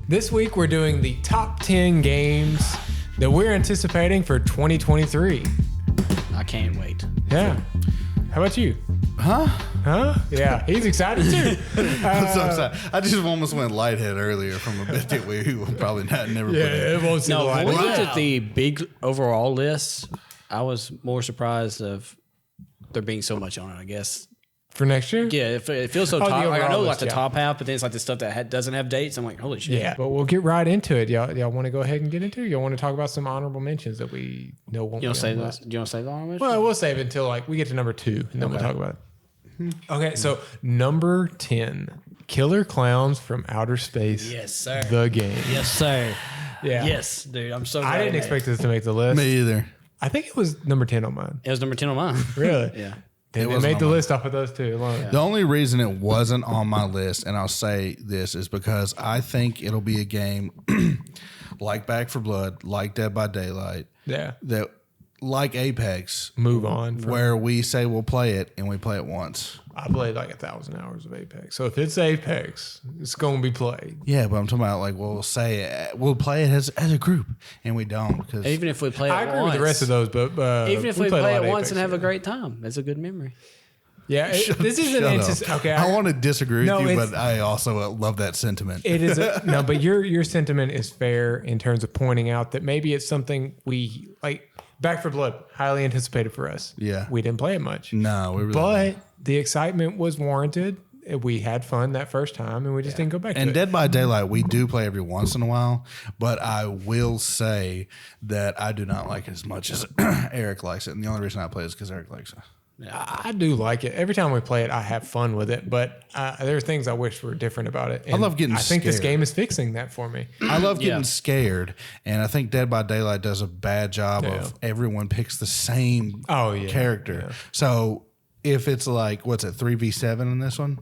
This week we're doing the top 10 games that we're anticipating for 2023. I can't wait. Yeah. How about you? Huh? Yeah, he's excited too. I just almost went lighthead earlier from a bit that we will probably never put in. It won't seem No, like when we looked at the big overall list, I was more surprised of there being so much on it, I guess. for next year. Yeah, it feels so Oh, the top. Like, I know overall like the list, top half, but then it's like the stuff that doesn't have dates. I'm like, holy shit. Yeah, but we'll get right into it. Y'all want to go ahead and get into it? Y'all want to talk about some honorable mentions that we know won't You be don't say on the that? list? Do you want to say the honorable? Well, we'll save it until like we get to number 2, and then we'll talk about it. Okay, so number 10, Killer Clowns from Outer Space. Yes, sir. The game. Yes, sir. Yeah. Yes, dude. I'm so glad I didn't expect this to make the list. Me either. I think it was number 10 on mine. It was number 10 on mine. Really? Yeah. They wasn't made on the mine. list off of those two alone. The only reason it wasn't on my list, and I'll say this, is because I think it'll be a game like Back 4 Blood, like Dead by Daylight, Yeah. that like Apex, Move on. where we say we'll play it and we play it once. I played like 1,000 hours of Apex. So if it's Apex, it's going to be played. Yeah, but I'm talking about like we'll say we'll play it as a group, and we don't because Even if we play it I agree once. with the rest of those, but Even if we played a play lot it of once Apex, and have a yeah. great time, it's a good memory. Yeah, this isn't Shut up. okay. I want to disagree No, with you, it's- but I also love that sentiment. It is no, but your sentiment is fair in terms of pointing out that maybe it's something we like. Back 4 Blood, highly anticipated for us. Yeah. We didn't play it much. No, we really But the excitement was warranted. We had fun that first time, and we just didn't go back to And it. Dead by Daylight, we do play every once in a while, but I will say that I do not like it as much as Eric likes it. And the only reason I play it is because Eric likes it. I do like it. Every time we play it, I have fun with it. But there are things I wish were different about it. And love getting I think this scared. game is fixing that for me. I love getting Yeah. scared, and I think Dead by Daylight does a bad job Yeah. of everyone picks the same character. Yeah. So if it's like, what's it, 3v7 in this one?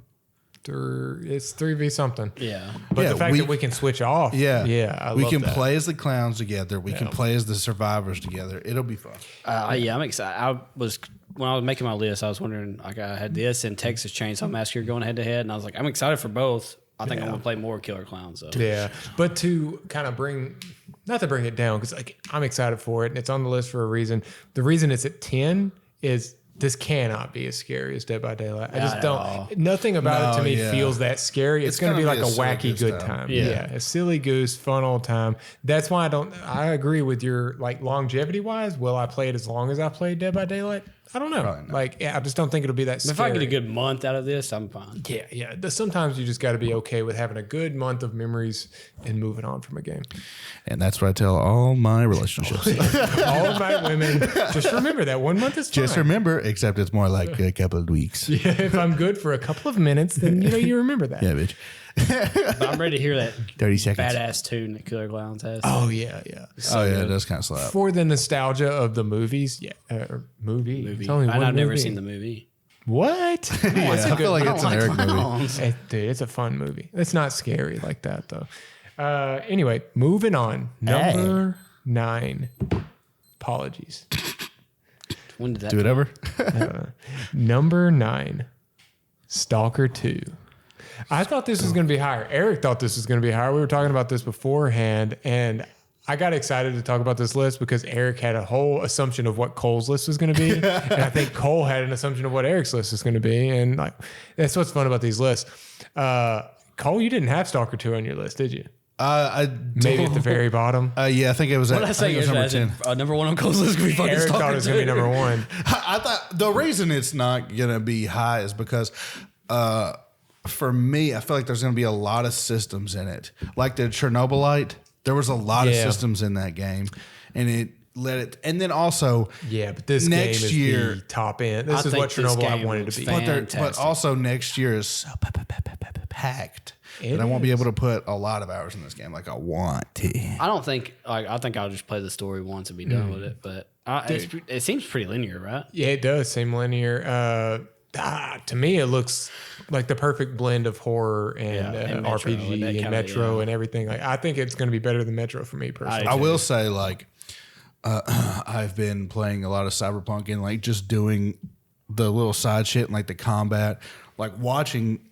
It's 3v something. Yeah. But Yeah, the fact that we can switch off. Yeah. I we love can that. play as the clowns together. We can play as the survivors together. It'll be fun. Yeah, I'm excited. When I was making my list, I was wondering, like, I had this and Texas Chainsaw Massacre going head to head, and I was like, I'm excited for both. I think I'm gonna play more Killer Clowns though. Yeah, but to kind of not to bring it down, because like I'm excited for it and it's on the list for a reason. The reason it's at 10 is this cannot be as scary as Dead by Daylight. I just at don't. all. Nothing about it to No, me yeah. feels that scary. It's going to be like a silly wacky goose good time. time. Yeah. A silly goose, fun old time. That's why I agree with your like longevity wise. Will I play it as long as I played Dead by Daylight? I don't know. Probably not. Like, yeah, I just don't think it'll be that scary. If I get a good month out of this, I'm fine. Yeah. Sometimes you just got to be okay with having a good month of memories and moving on from a game. And that's what I tell all my relationships. All of my women, just remember that 1 month is fine. Just remember, except it's more like a couple of weeks. Yeah, if I'm good for a couple of minutes, then you remember that. Yeah, bitch. But I'm ready to hear that 30 seconds. badass tune that Killer Clowns has. Oh yeah. Oh, yeah, it does kind of slap. For the nostalgia of the movies, movie. It's only one I've never movie. seen the movie. What? Yeah, I feel like it's an Eric movie. Dude, it's a fun movie. It's not scary like that though. Anyway, moving on. Number 9. Apologies. When did that? Do it ever. Number 9. Stalker 2. I thought this was going to be higher. Eric thought this was going to be higher. We were talking about this beforehand, and I got excited to talk about this list because Eric had a whole assumption of what Cole's list was going to be, and I think Cole had an assumption of what Eric's list is going to be, and like that's what's fun about these lists. Cole, you didn't have Stalker 2 on your list, did you? Maybe at the very bottom. Yeah, I think it was. What did I say? think it was number 10. Number one on Cole's list could be fucking Eric Stalker thought it was going to be 2. number 1. I thought the reason it's not gonna be high is because for me, I feel like there's gonna be a lot of systems in it. Like the Chernobylite, there was a lot of systems in that game, and it let it. And then also, Yeah, but this Next game is year- the top end. This I is think what this Chernobyl I game wanted looks to be. fantastic. but also next year is so packed It that I won't be is. able to put a lot of hours in this game like I want to. I don't think. I think I'll just play the story once and be done with it. But it seems pretty linear, right? Yeah, it does seem linear. To me, it looks like the perfect blend of horror and, and Metro, RPG and that and kinda, Metro and everything. Like, I think it's going to be better than Metro for me personally. I will say, like, I've been playing a lot of Cyberpunk and like just doing the little side shit and like the combat. like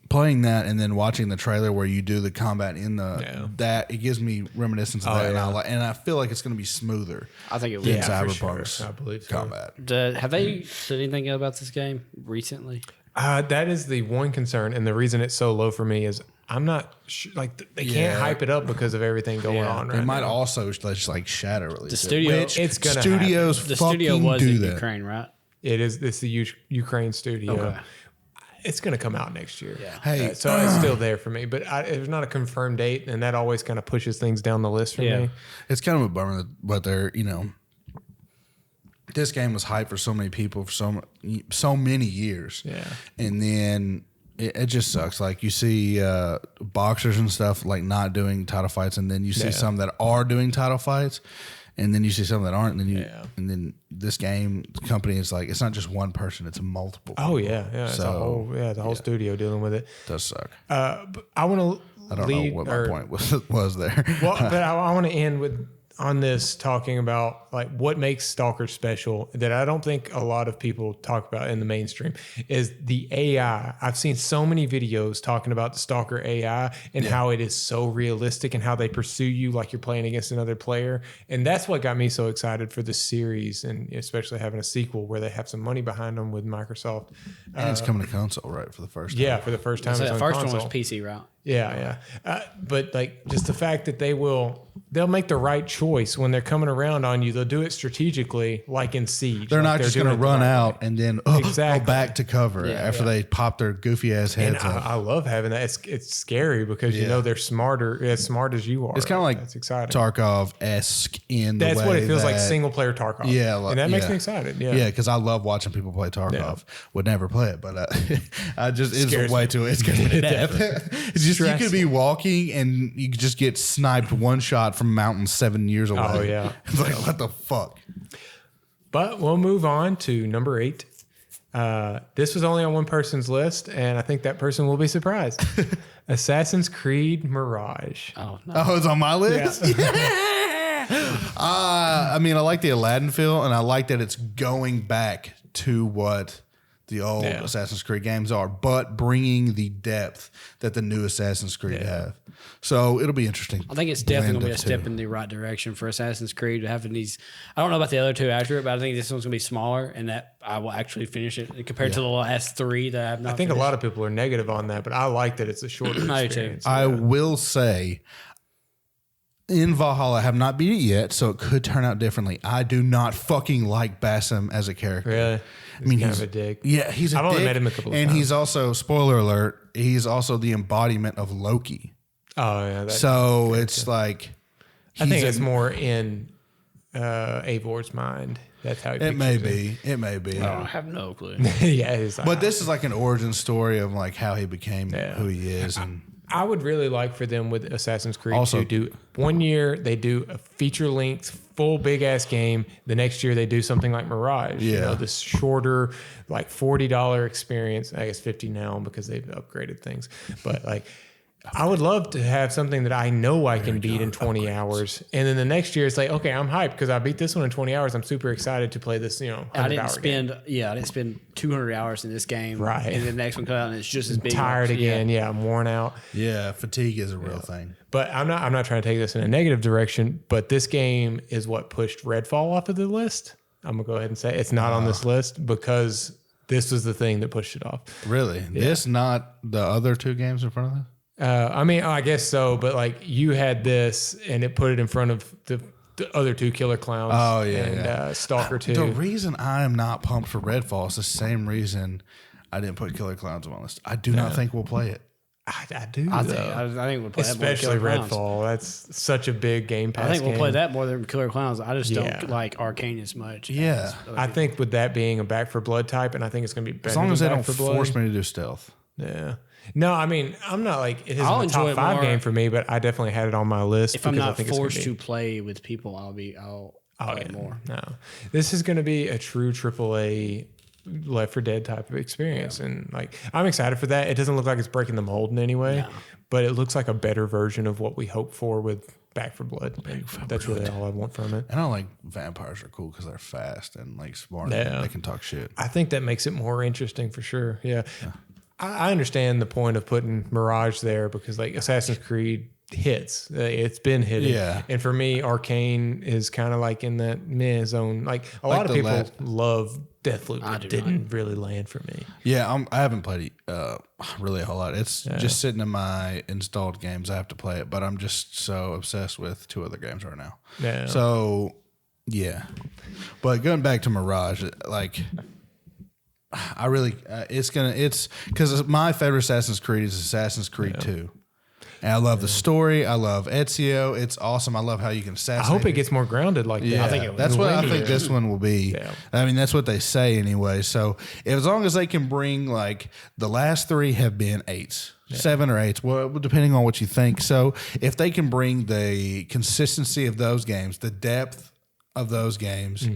playing that and then watching the trailer where you do the combat in that it gives me reminiscence of that, and I feel like it's going to be smoother. I think it will. Than Yeah, Cyberpunk's I believe so. combat. Have they said anything about this game recently? That is the one concern, and the reason it's so low for me is I'm not sure, like they can't hype it up because of everything going on. Right They might now. also just like shadow release The studio, it's gonna studios the fucking studio was do in that. Ukraine, right? It's the Ukraine studio. Okay. It's going to come out next year. Yeah. Hey, so it's still there for me, but there's not a confirmed date, and that always kind of pushes things down the list for me. It's kind of a bummer, but they're this game was hyped for so many people for so many years. Yeah. And then it just sucks. Like you see boxers and stuff like not doing title fights, and then you see some that are doing title fights, and then you see some that aren't, and then this game company is like it's not just one person; it's multiple. Oh yeah. It's So, the whole studio dealing with it. It does suck. But I want to. I don't know what my point was there. Well, but I want to end on this talking about like what makes Stalker special that I don't think a lot of people talk about in the mainstream is the AI. I've seen so many videos talking about the Stalker AI and how it is so realistic and how they pursue you like you're playing against another player. And that's what got me so excited for the series, and especially having a sequel where they have some money behind them with Microsoft. And it's coming to console, right, for the first time. Yeah, for the first time. So it's the on first console. one was PC, right? Yeah. But like just the fact that they'll make the right choice when they're coming around on you. They'll do it strategically, like in Siege. They're like not just going to doing it the run right out way. and then go back to cover after they pop their goofy ass And heads up. I love having that. It's scary because you know they're smarter, as smart as you are. It's kind of like that's exciting. Tarkov-esque in the way That's what it feels like, that- single player Tarkov. Yeah, and that makes me excited. Yeah, because I love watching people play Tarkov. Would never play it, but I just Scares it's way too. It scares me to death. It's just you could Stressful. be walking and you could just get sniped one shot from mountains 7 years away. Oh, yeah. It's like what the fuck. But we'll move on to number 8. This was only on one person's list, and I think that person will be surprised. Assassin's Creed Mirage. Oh, no. Oh, it's on my list. I mean, I like the Aladdin feel, and I like that it's going back to what the old Assassin's Creed games are, but bringing the depth that the new Assassin's Creed have. So it'll be interesting. I think it's definitely going to be a Blend of step two. in the right direction for Assassin's Creed. Having these, I don't know about the other two after it, but I think this one's going to be smaller, and that I will actually finish it compared to the last 3 that I have not. I think finished. a lot of people are negative on that, but I like that it's a shorter I do too. experience. I will say, in Valhalla, I have not beat it yet, so it could turn out differently. I do not fucking like Bassam as a character. Really? I mean, kind he's of a dick. Yeah, he's a I've only dick, met him a couple of and times. he's also, spoiler alert, he's also the embodiment of Loki. Oh, yeah. So it's like, I think he's it's more in Avor's mind. That's how he it may pictures be. It may be. I have no clue. Yeah, it's like, But this is like an origin story of like how he became who he is. And I would really like for them with Assassin's Creed Also- to do 1 year, they do a feature length, full big ass game. The next year, they do something like Mirage. You know, this shorter, like $40 experience. I guess 50 now because they've upgraded things. But like, I would love to have something that I know I can beat in 20 hours. And then the next year, it's like, okay, I'm hyped because I beat this one in 20 hours. I'm super excited to play this, 100 I didn't hour spend game. I didn't spend 200 hours in this game, Right. And then the next one comes out and it's just as big. Tired again. Yeah, I'm worn out. yeah, fatigue is a real thing. But I'm not trying to take this in a negative direction, but this game is what pushed Redfall off of the list. I'm going to go ahead and say it's not on this list because this was the thing that pushed it off. Really? This, not the other 2 games in front of this? I mean, I guess so, but like you had this and it put it in front of the other 2 Killer Clowns. Oh, yeah, and Stalker 2. The reason I am not pumped for Redfall is the same reason I didn't put Killer Clowns on my list. I do not think we'll play it. I do, I though. think we'll play that more than Especially Killer Clowns. Redfall. That's such a big Game Pass I think we'll game. play that more than Killer Clowns. I just Yeah. don't like Arcane as much. Yeah. I think with that being a Back for Blood type, and I think it's going to be better As long as they than don't Back for Blood. force me to do stealth. Yeah. No, I mean, I'm not like it isn't I'll a enjoy top it 5 more. game for me, but I definitely had it on my list. If I'm because I not think it's gonna forced be- to play with people, I'll play it more. No, this is going to be a true AAA Left 4 Dead type of experience, and like I'm excited for that. It doesn't look like it's breaking the mold in any way, but it looks like a better version of what we hope for with Back for Blood. And that's really all I want from it. And I like vampires are cool because they're fast and like smart. Yeah. And they can talk shit. I think that makes it more interesting for sure. Yeah. I understand the point of putting Mirage there because like Assassin's Creed hits. It's been hitting. Yeah. And for me, Arcane is kind of like in that meh zone. Like a lot of people love Deathloop. It didn't really land for me. Yeah, I haven't played it really a whole lot. It's just sitting in my installed games. I have to play it, but I'm just so obsessed with 2 other games right now. Yeah. So, yeah. But going back to Mirage, like... I really, it's because my favorite Assassin's Creed is Assassin's Creed 2. And I love the story. I love Ezio. It's awesome. I love how you can assassinate. I hope it gets more grounded like that. I think that's what I think this one will be. Yeah. I mean, that's what they say anyway. So as long as they can bring like the last 3 have been 8s. 7 or 8s, well, depending on what you think. So if they can bring the consistency of those games, the depth of those games,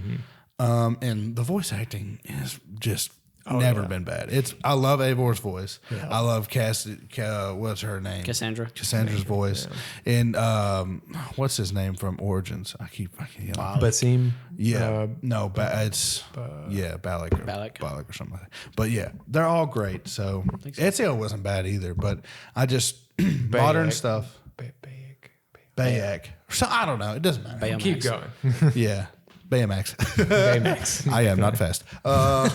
and the voice acting is just never been bad. I love Eivor's voice. Yeah. I love what's her name? Cassandra's voice. Yeah. And what's his name from Origins? I keep Basim. Yeah. It's Balak or something like that. But yeah, they're all great. So Ezio wasn't bad either, but I just modern stuff. Bayak. So I don't know. It doesn't matter. Keep going. Yeah. Baymax. I am not fast. I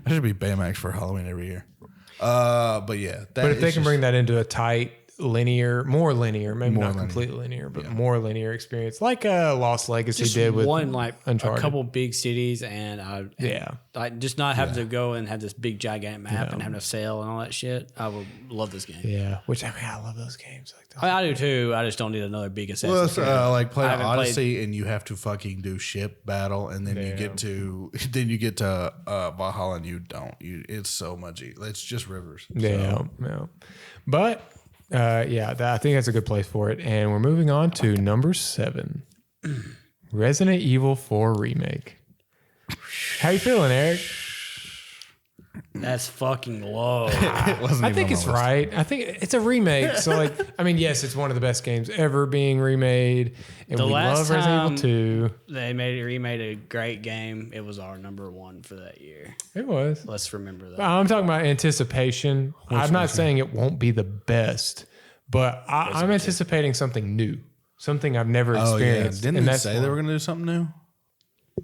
should be Baymax for Halloween every year. But yeah. But if they can bring that into a tight, more linear, maybe not completely linear, but more linear experience, like Lost Legacy just did with Uncharted. A couple big cities, and just not having to go and have this big gigantic map and having to sail and all that shit. I would love this game. Yeah, which I love those games. Like those. I do too. I just don't need another big Assassin's Creed. Like play Odyssey, and you have to fucking do ship battle, and then you get to Valhalla, and you don't. It's so much. It's just rivers. Yeah. But. I think that's a good place for it. And we're moving on to number 7, Resident Evil 4 Remake. How you feeling, Eric? That's fucking low. I think it's right. I think it's a remake. So, like, I mean, yes, it's one of the best games ever being remade. And we love Resident Evil 2. They remade a great game. It was our number 1 for that year. It was. Let's remember that. I'm talking about anticipation. I'm not saying it won't be the best, but I'm anticipating something new, something I've never experienced. Didn't they say they were going to do something new?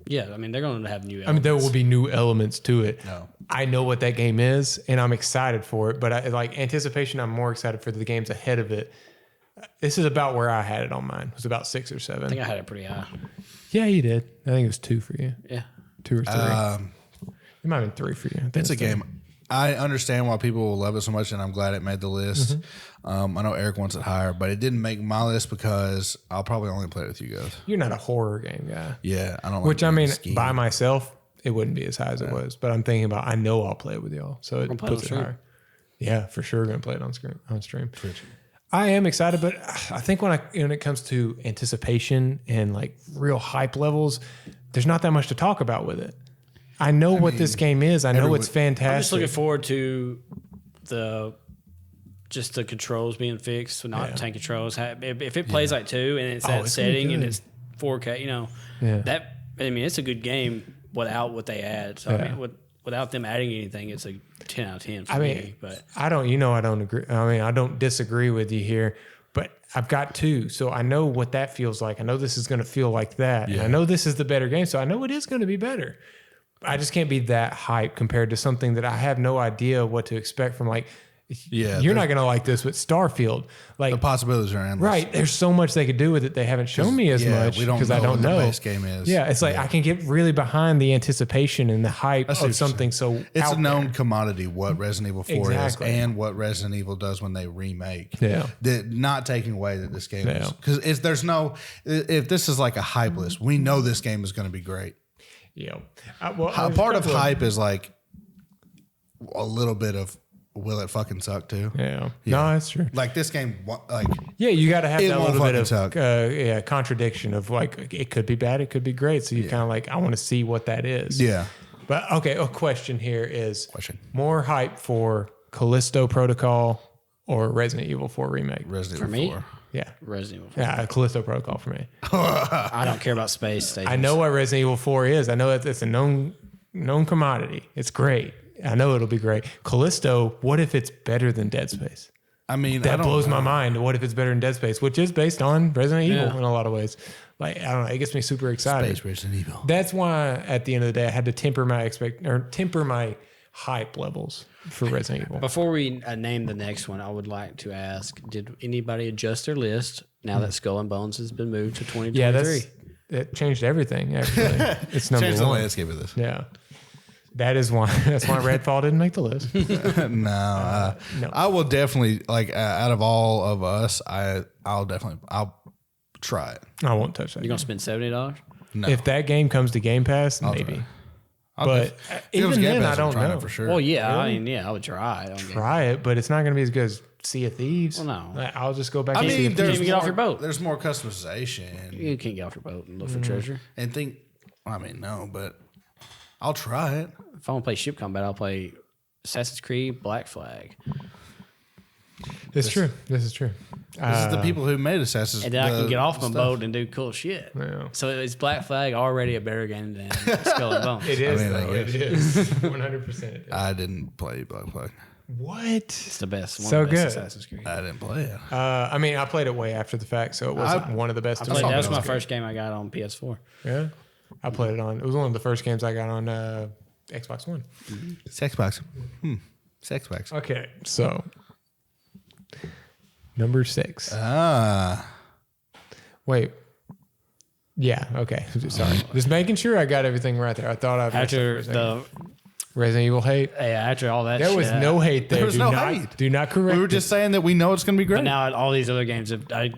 Yeah, I mean, they're going to have new elements. I mean, there will be new elements to it. No. I know what that game is, and I'm excited for it. But anticipation, I'm more excited for the games ahead of it. This is about where I had it on mine. It was about 6 or 7. I think I had it pretty high. Yeah, you did. I think it was 2 for you. Yeah. 2 or 3. It might have been 3 for you. It's a game. I understand why people will love it so much, and I'm glad it made the list. I know Eric wants it higher, but it didn't make my list because I'll probably only play it with you guys. You're not a horror game guy. Yeah, I don't like Which, I mean, by myself, it wouldn't be as high as it was. But I'm thinking about, I know I'll play it with y'all. So it puts it higher. Yeah, for sure. Going to play it on stream. Twitch. I am excited, but I think when it comes to anticipation and like real hype levels, there's not that much to talk about with it. I know what this game is. I know it's fantastic. I'm just looking forward to the controls being fixed, not tank controls. If it plays like 2 and it's that setting and it's 4K, it's a good game without what they add. So I mean, without them adding anything, it's a 10 out of 10 for me. But I don't agree. I mean, I don't disagree with you here, but I've got 2, so I know what that feels like. I know this is going to feel like that. And I know this is the better game, so I know it is going to be better. I just can't be that hyped compared to something that I have no idea what to expect from. Like, you're not going to like this with Starfield. Like, the possibilities are endless. Right. There's so much they could do with it. They haven't shown me as much because I don't know. What the base game is. Yeah, it's like I can get really behind the anticipation and the hype of something. So it's a known commodity what Resident Evil 4 is and what Resident Evil does when they remake. Yeah, not taking away that this game is, because if this is like a hype list, we know this game is going to be great. Yeah. Part of hype is like a little bit of will it fucking suck too? Yeah. No, that's true. Like this game, you got to have that little bit of contradiction of like it could be bad, it could be great. So you kind of like I want to see what that is. Yeah. But okay, a question here is more hype for Callisto Protocol or Resident Evil 4 Remake? Resident Evil 4. Yeah. Resident Evil 4. Yeah, Callisto Protocol for me. I don't care about space stations. I know what Resident Evil 4 is. I know it's a known known commodity. It's great. I know it'll be great. Callisto, what if it's better than Dead Space? I mean, that blows my mind. What if it's better than Dead Space, which is based on Resident Evil in a lot of ways? Like, I don't know. It gets me super excited. Space Resident Evil. That's why at the end of the day, I had to temper my hype levels for Resident Evil. Before we name the next one, I would like to ask: did anybody adjust their list now that Skull and Bones has been moved to 2023? Yeah, that changed everything. Actually, it's number Changed one. the landscape of this. Yeah. That's why Redfall didn't make the list. No, I will definitely out of all of us, I'll try it. I won't touch that. You're gonna spend $70? No, If that game comes to Game Pass, maybe. But even then, I don't know for sure. Well, yeah, I would try. Try it, but it's not going to be as good as Sea of Thieves. Well, no. I'll just go back. I to Sea mean, of Thieves. get off your boat. There's more customization. You can't get off your boat and look for treasure. And think, I mean, no, but I'll try it. If I want to play ship combat, I'll play Assassin's Creed Black Flag. This is true. This is true. This is the people who made Assassin's. And then I can get off my boat and do cool shit. Yeah. So is Black Flag already a better game than Skull and Bones? It is. I mean, I though. It is. 100%. It is. I didn't play Black Flag. What? It's the best. One So of the best good. Assassin's Creed. I didn't play it. I mean, I played it way after the fact, so it wasn't one of the best. That was my first game I got on PS4. Yeah. I played it on. It was one of the first games I got on Xbox One. Sex box. Sex box. Okay, so number 6. Wait. Yeah. Okay. Sorry. Just making sure I got everything right there. I thought I After the Resident Evil hate. after all that, There was shit, no hate there. There was do no not, hate. Do not correct. We were just saying that we know it's going to be great. But now all these other games, they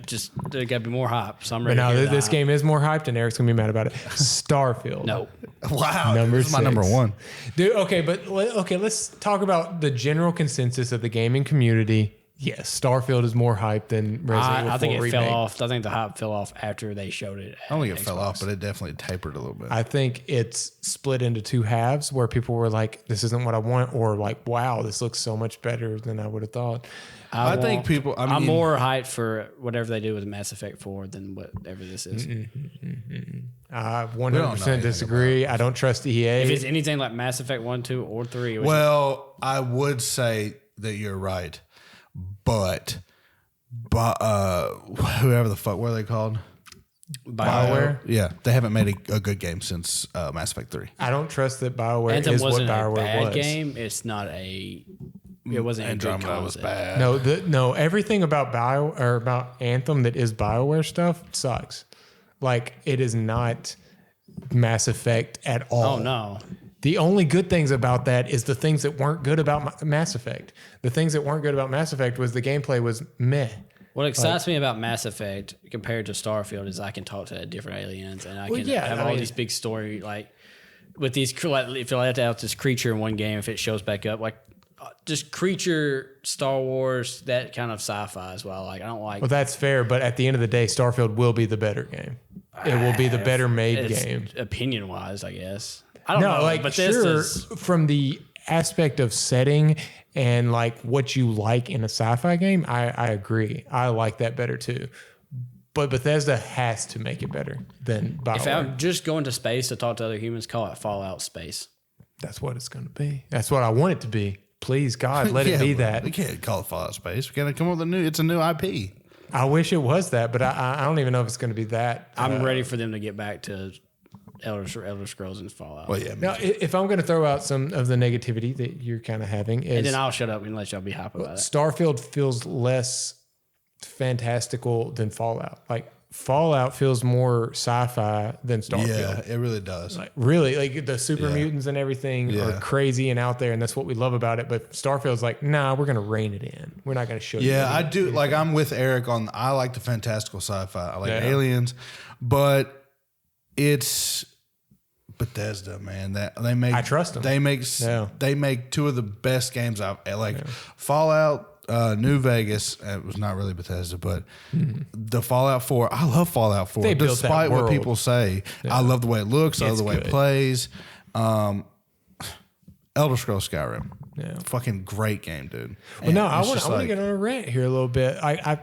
got to be more hype. So I'm But ready. now to hear this the game is more hyped, and Eric's gonna be mad about it. Starfield. No, wow, Number this is my 6. number 1. Dude, okay, let's talk about the general consensus of the gaming community. Yes, Starfield is more hyped than Resident Evil 4 I think it Remake. fell off. I think the hype fell off after they showed it. I don't think it fell off, but it definitely tapered a little bit. I think it's split into two halves where people were like, this isn't what I want, or like, wow, this looks so much better than I would have thought. I think people. I mean, I'm more hyped for whatever they do with Mass Effect 4 than whatever this is. I 100% disagree. I don't trust EA. If it's anything like Mass Effect 1, 2, or 3, well, I would say that you're right, but whoever the fuck, what are they called? BioWare? Yeah, they haven't made a good game since Mass Effect 3. I don't trust that BioWare Anthem is what wasn't a BioWare bad was. game. It's not a. It wasn't a good Andromeda was concept. bad. No, everything about about Anthem that is BioWare stuff sucks. Like, it is not Mass Effect at all. Oh no. The only good things about that is the things that weren't good about Mass Effect. The things that weren't good about Mass Effect was the gameplay was meh. What excites me about Mass Effect compared to Starfield is I can talk to different aliens and I can have all these big story, like with these, like, if you let out this creature in one game, if it shows back up, like just creature, Star Wars, that kind of sci-fi as well. Like, I don't like. Well, that's fair, but at the end of the day, Starfield will be the better game. It will be the better made game. Opinion wise, I guess. I don't know. Like, but sure, from the aspect of setting and like what you like in a sci-fi game, I agree. I like that better too. But Bethesda has to make it better than BioWare. If I'm just going to space to talk to other humans, call it Fallout Space. That's what it's going to be. That's what I want it to be. Please, God, let it be that. We can't call it Fallout Space. We got to come up with it's a new IP. I wish it was that, but I don't even know if it's going to be that. I'm ready for them to get back to Elder Scrolls and Fallout. Well, yeah. Now, if I'm going to throw out some of the negativity that you're kind of having, is And then I'll shut up and let y'all be hype about it. Starfield feels less fantastical than Fallout. Like, Fallout feels more sci-fi than Starfield. Yeah, it really does. Like, really, like the super mutants and everything are crazy and out there, and that's what we love about it. But Starfield's like, nah, we're going to rein it in. We're not going to show you. Yeah, I do. Like, I'm with Eric on. I like the fantastical sci-fi. I like aliens, but it's Bethesda, man. That they make. I trust them. They make two of the best games I've like. Fallout. New Vegas, it was not really Bethesda, but the Fallout 4, I love Fallout 4. They built despite that what world. people say. I love the way it looks. I love the way it plays. Elder Scrolls Skyrim. Yeah. Fucking great game, dude. Well, no, I want to get on a rant here a little bit. I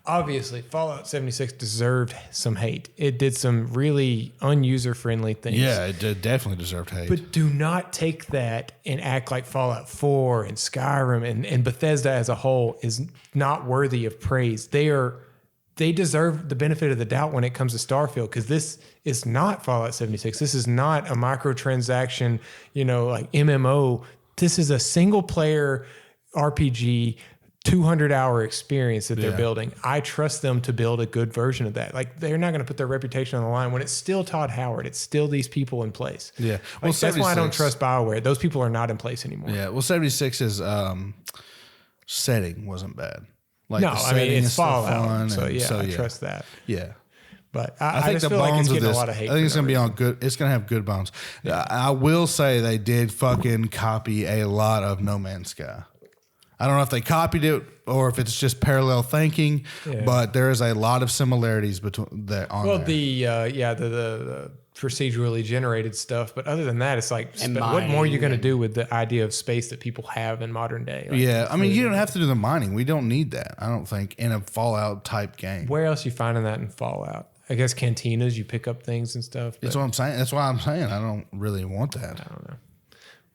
obviously Fallout 76 deserved some hate. It did some really unuser-friendly things. Yeah, it definitely deserved hate. But do not take that and act like Fallout 4 and Skyrim and Bethesda as a whole is not worthy of praise. They deserve the benefit of the doubt when it comes to Starfield, because this is not Fallout 76. This is not a microtransaction, like MMO. This is a single player RPG, 200-hour experience that they're building. I trust them to build a good version of that. Like, they're not going to put their reputation on the line when it's still Todd Howard. It's still these people in place. Yeah. Well, that's why I don't trust BioWare. Those people are not in place anymore. Yeah. Well, 76's setting wasn't bad. Like, no, I mean, it's Fallout. So I trust that. Yeah. But I think just feel like it's getting a lot of hate. I think it's going to be on good. It's going to have good bones. Yeah. I will say they did fucking copy a lot of No Man's Sky. I don't know if they copied it or if it's just parallel thinking, but there is a lot of similarities between that. The procedurally generated stuff, but other than that, it's like, what more are you going to do with the idea of space that people have in modern day? Like, I mean, you don't have to do the mining. We don't need that. I don't think in a Fallout type game. Where else you finding that in Fallout? I guess cantinas, you pick up things and stuff. That's what I'm saying. That's why I'm saying I don't really want that. I don't know.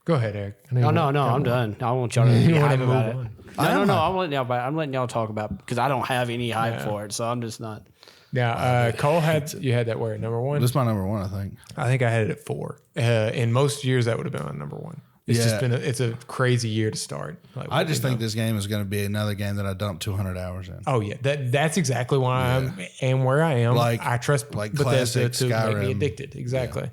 Go ahead, Eric. No, I'm done. I want y'all to be hype about it. No, I'm letting y'all talk about it because I don't have any hype for it, so I'm just not. Yeah, Cole you had that where number one. This is my number one, I think. I think I had it at 4. In most years, that would have been my number one. It's just been it's a crazy year to start. Like, I just think this game is going to be another game that I dumped 200 hours in. Oh yeah, that's exactly why I am where I am. Like, I trust Bethesda to make me addicted. Exactly.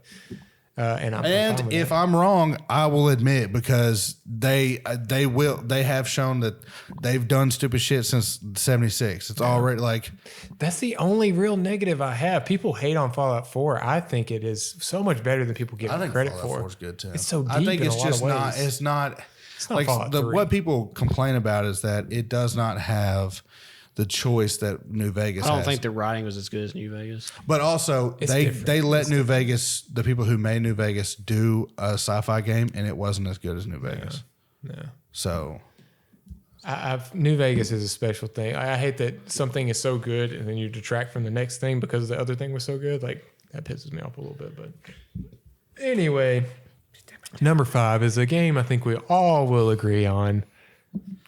And if I'm wrong, I will admit, because they have shown that they've done stupid shit since 76. It's already like, that's the only real negative I have. People hate on Fallout 4. I think it is so much better than people give it credit for. Fallout 4 is good too. It's so deep. I think it's just not. It's not like Fallout 3. What people complain about is that it does not have the choice that New Vegas has. I don't think the writing was as good as New Vegas. But also, they let New Vegas, the people who made New Vegas, do a sci-fi game, and it wasn't as good as New Vegas. Yeah. So, New Vegas is a special thing. I hate that something is so good, and then you detract from the next thing because the other thing was so good. Like, that pisses me off a little bit. But anyway, number 5 is a game I think we all will agree on: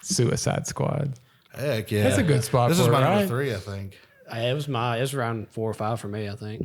Suicide Squad. Heck yeah. That's a good spot. This for is my right? number 3, I think. It was around 4 or 5 for me, I think.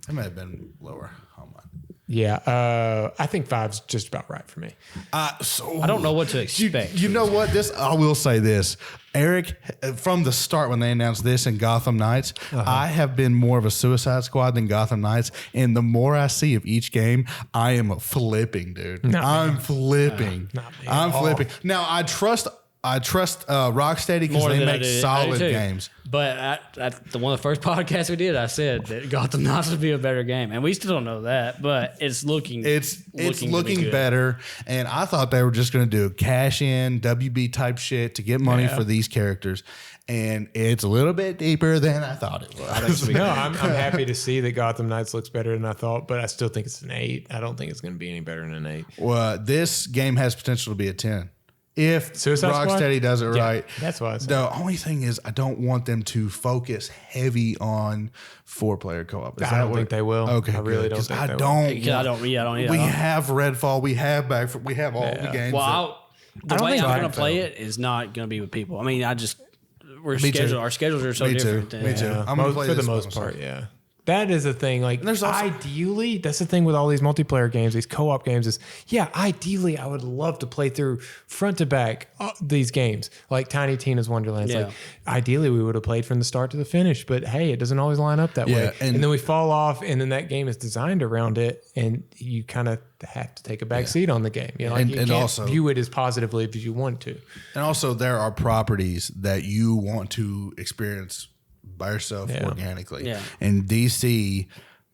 It may have been lower. Hold on. Yeah, I think 5's just about right for me. I don't know what to expect. You know what? I will say this. Eric, from the start when they announced this in Gotham Knights, I have been more of a Suicide Squad than Gotham Knights. And the more I see of each game, I am flipping, dude. I'm flipping. I'm flipping. Now, I trust Rocksteady because they make solid games. But at one of the first podcasts we did, I said that Gotham Knights would be a better game, and we still don't know that. But it's looking better. And I thought they were just going to do cash in WB type shit to get money for these characters. And it's a little bit deeper than I thought it was. I'm happy to see that Gotham Knights looks better than I thought, but I still think it's an 8. I don't think it's going to be any better than an 8. Well, this game has potential to be a 10. If Suicide Rocksteady Squad? does it right. That's what I said. The only thing is, I don't want them to focus heavy on 4-player co-op. I don't think they will. Okay, I really don't think they will. I don't either. We have Redfall. We have we have all the games. Well, the way I'm going to play it is not going to be with people. I mean, our schedules are so different. Me too. I'm going to play for the most part. Yeah. That is the thing. Like, ideally, that's the thing with all these multiplayer games, these co-op games is, ideally, I would love to play through front to back these games, like Tiny Tina's Wonderlands. Like, ideally, we would have played from the start to the finish, but hey, it doesn't always line up that way. And then we fall off, and then that game is designed around it, and you kind of have to take a back seat on the game. You know, like, you can't also view it as positively as you want to. And also, there are properties that you want to experience by yourself organically. Yeah. And DC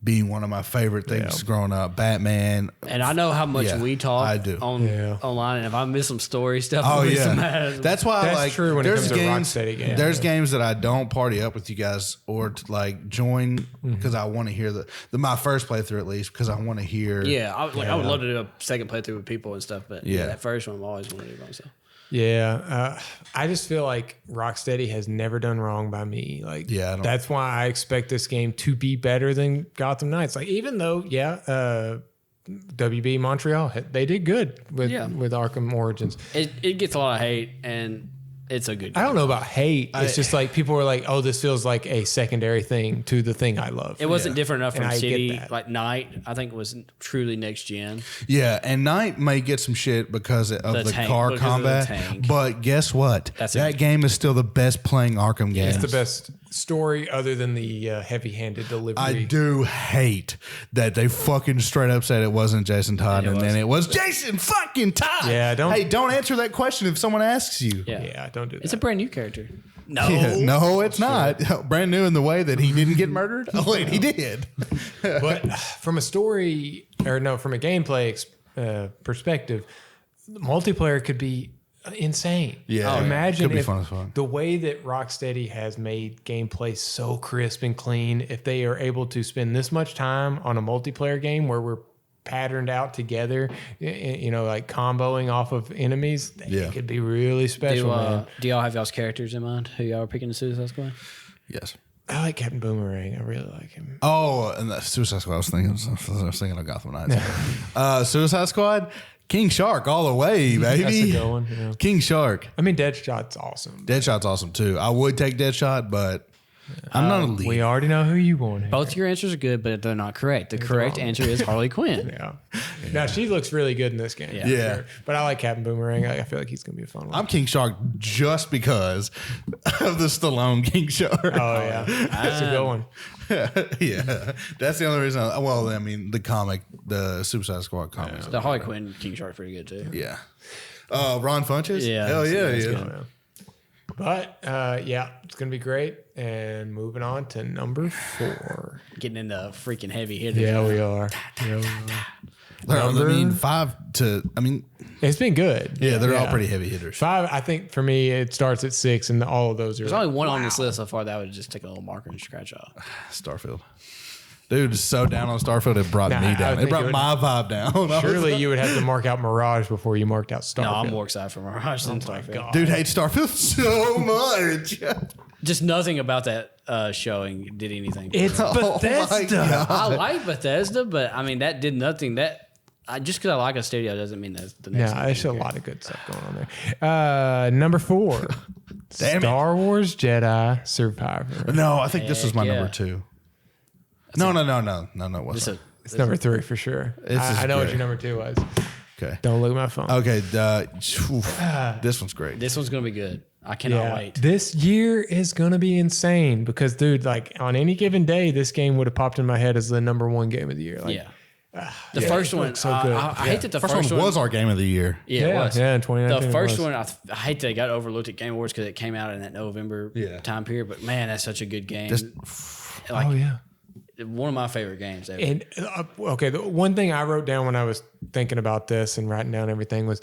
being one of my favorite things growing up. Batman. And I know how much we talk online, and if I miss some story stuff, that's why that's I like. True when it comes to Rocksteady games. There's games that I don't party up with you guys or to like join because I want to hear my first playthrough at least because I want to hear. Yeah, I would love to do a second playthrough with people and stuff, but that first one I always want to do by myself. Yeah, I just feel like Rocksteady has never done wrong by me. Like, that's why I expect this game to be better than Gotham Knights. Like, even though, WB Montreal, they did good with Arkham Origins. It gets a lot of hate, and it's a good game. I don't know about hate. It's just like people were like, oh, this feels like a secondary thing to the thing I love. It wasn't different enough from City. Like Night, I think was truly next gen. Yeah, and Night may get some shit because of the car combat. But guess what? That game is still the best playing Arkham game. It's the best story other than the heavy-handed delivery. I do hate that they fucking straight up said it wasn't Jason Todd and then it was Jason fucking Todd. Yeah, don't answer that question if someone asks you. Yeah, don't do that. It's a brand new character. No. No, it's not. Brand new in the way that he didn't get murdered. Oh, wait, he did. But from a story, from a gameplay perspective, multiplayer could be insane. Yeah. Imagine could be if fun as fuck. The way that Rocksteady has made gameplay so crisp and clean, if they are able to spend this much time on a multiplayer game where we're patterned out together, like comboing off of enemies, it could be really special, man. Do y'all have y'all's characters in mind? Who y'all are picking the Suicide Squad? Yes. I like Captain Boomerang. I really like him. Oh, and the Suicide Squad. I was thinking of Gotham Knights. Suicide Squad. King Shark all the way, baby. That's a good one. Yeah. King Shark. I mean, Deadshot's awesome. Deadshot's awesome too. I would take Deadshot, but I'm not a lead. We already know who you want. Both your answers are good, but they're not correct. The correct answer is Harley Quinn. Now, she looks really good in this game. Yeah. Sure. But I like Captain Boomerang. I feel like he's going to be a fun one. I'm King Shark just because of the Stallone King Shark. Oh, yeah. That's a good one. Yeah. That's the only reason. The comic, the Suicide Squad comics. The Harley Quinn King Shark's pretty good, too. Yeah. Ron Funches? Yeah. Hell yeah. Good. But, it's going to be great. And moving on to number 4. Getting into freaking heavy hitters. Yeah, we are. It's been good. Yeah, they're all pretty heavy hitters. 5, I think for me, it starts at 6, and all of those are. There's only one on this list so far that I would just take a little marker and scratch off. Starfield. Dude is so down on Starfield, it brought me down. It brought my vibe down. Surely you would have to mark out Mirage before you marked out Starfield. No, I'm more excited for Mirage than Starfield. God. Dude hates Starfield so much. Just nothing about that showing did anything. It's Bethesda. I like Bethesda, but I mean that did nothing. Just because I like a studio doesn't mean that's the next. Yeah, there's a lot of good stuff going on there. Number 4, Star Wars Jedi Survivor. No, I think this was my number 2. No, it wasn't. It's number 3 for sure. I know what your number 2 was. Okay. Don't look at my phone. Okay. This one's great. This one's gonna be good. I cannot wait. This year is going to be insane because, dude, like on any given day, this game would have popped in my head as the number 1 game of the year. Like, the first one, so good. I hate that the first one was our game of the year. Yeah, it was. Yeah, in 2019. The first one, I hate that it got overlooked at Game Awards because it came out in that November time period. But man, that's such a good game. One of my favorite games ever. And the one thing I wrote down when I was thinking about this and writing down everything was,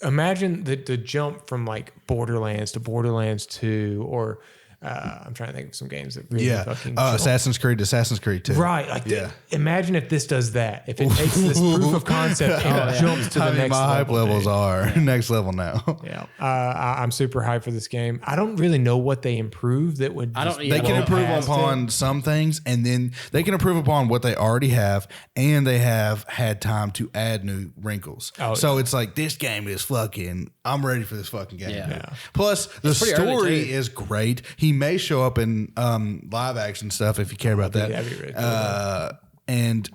imagine the jump from like Borderlands to Borderlands 2, or I'm trying to think of some games that really fucking Assassin's Creed to Assassin's Creed 2. Right. Imagine if this does that. If it takes this proof of concept and jumps to the next level. My hype levels are next level now. Yeah. I'm super hyped for this game. I don't really know what they improved that would. They can improve upon some things, and then they can improve upon what they already have, and they have had time to add new wrinkles. So it's like, this game is fucking, I'm ready for this fucking game. Yeah. Plus, the story is great. He may show up in live action stuff if you care about that. That'd be really cool. And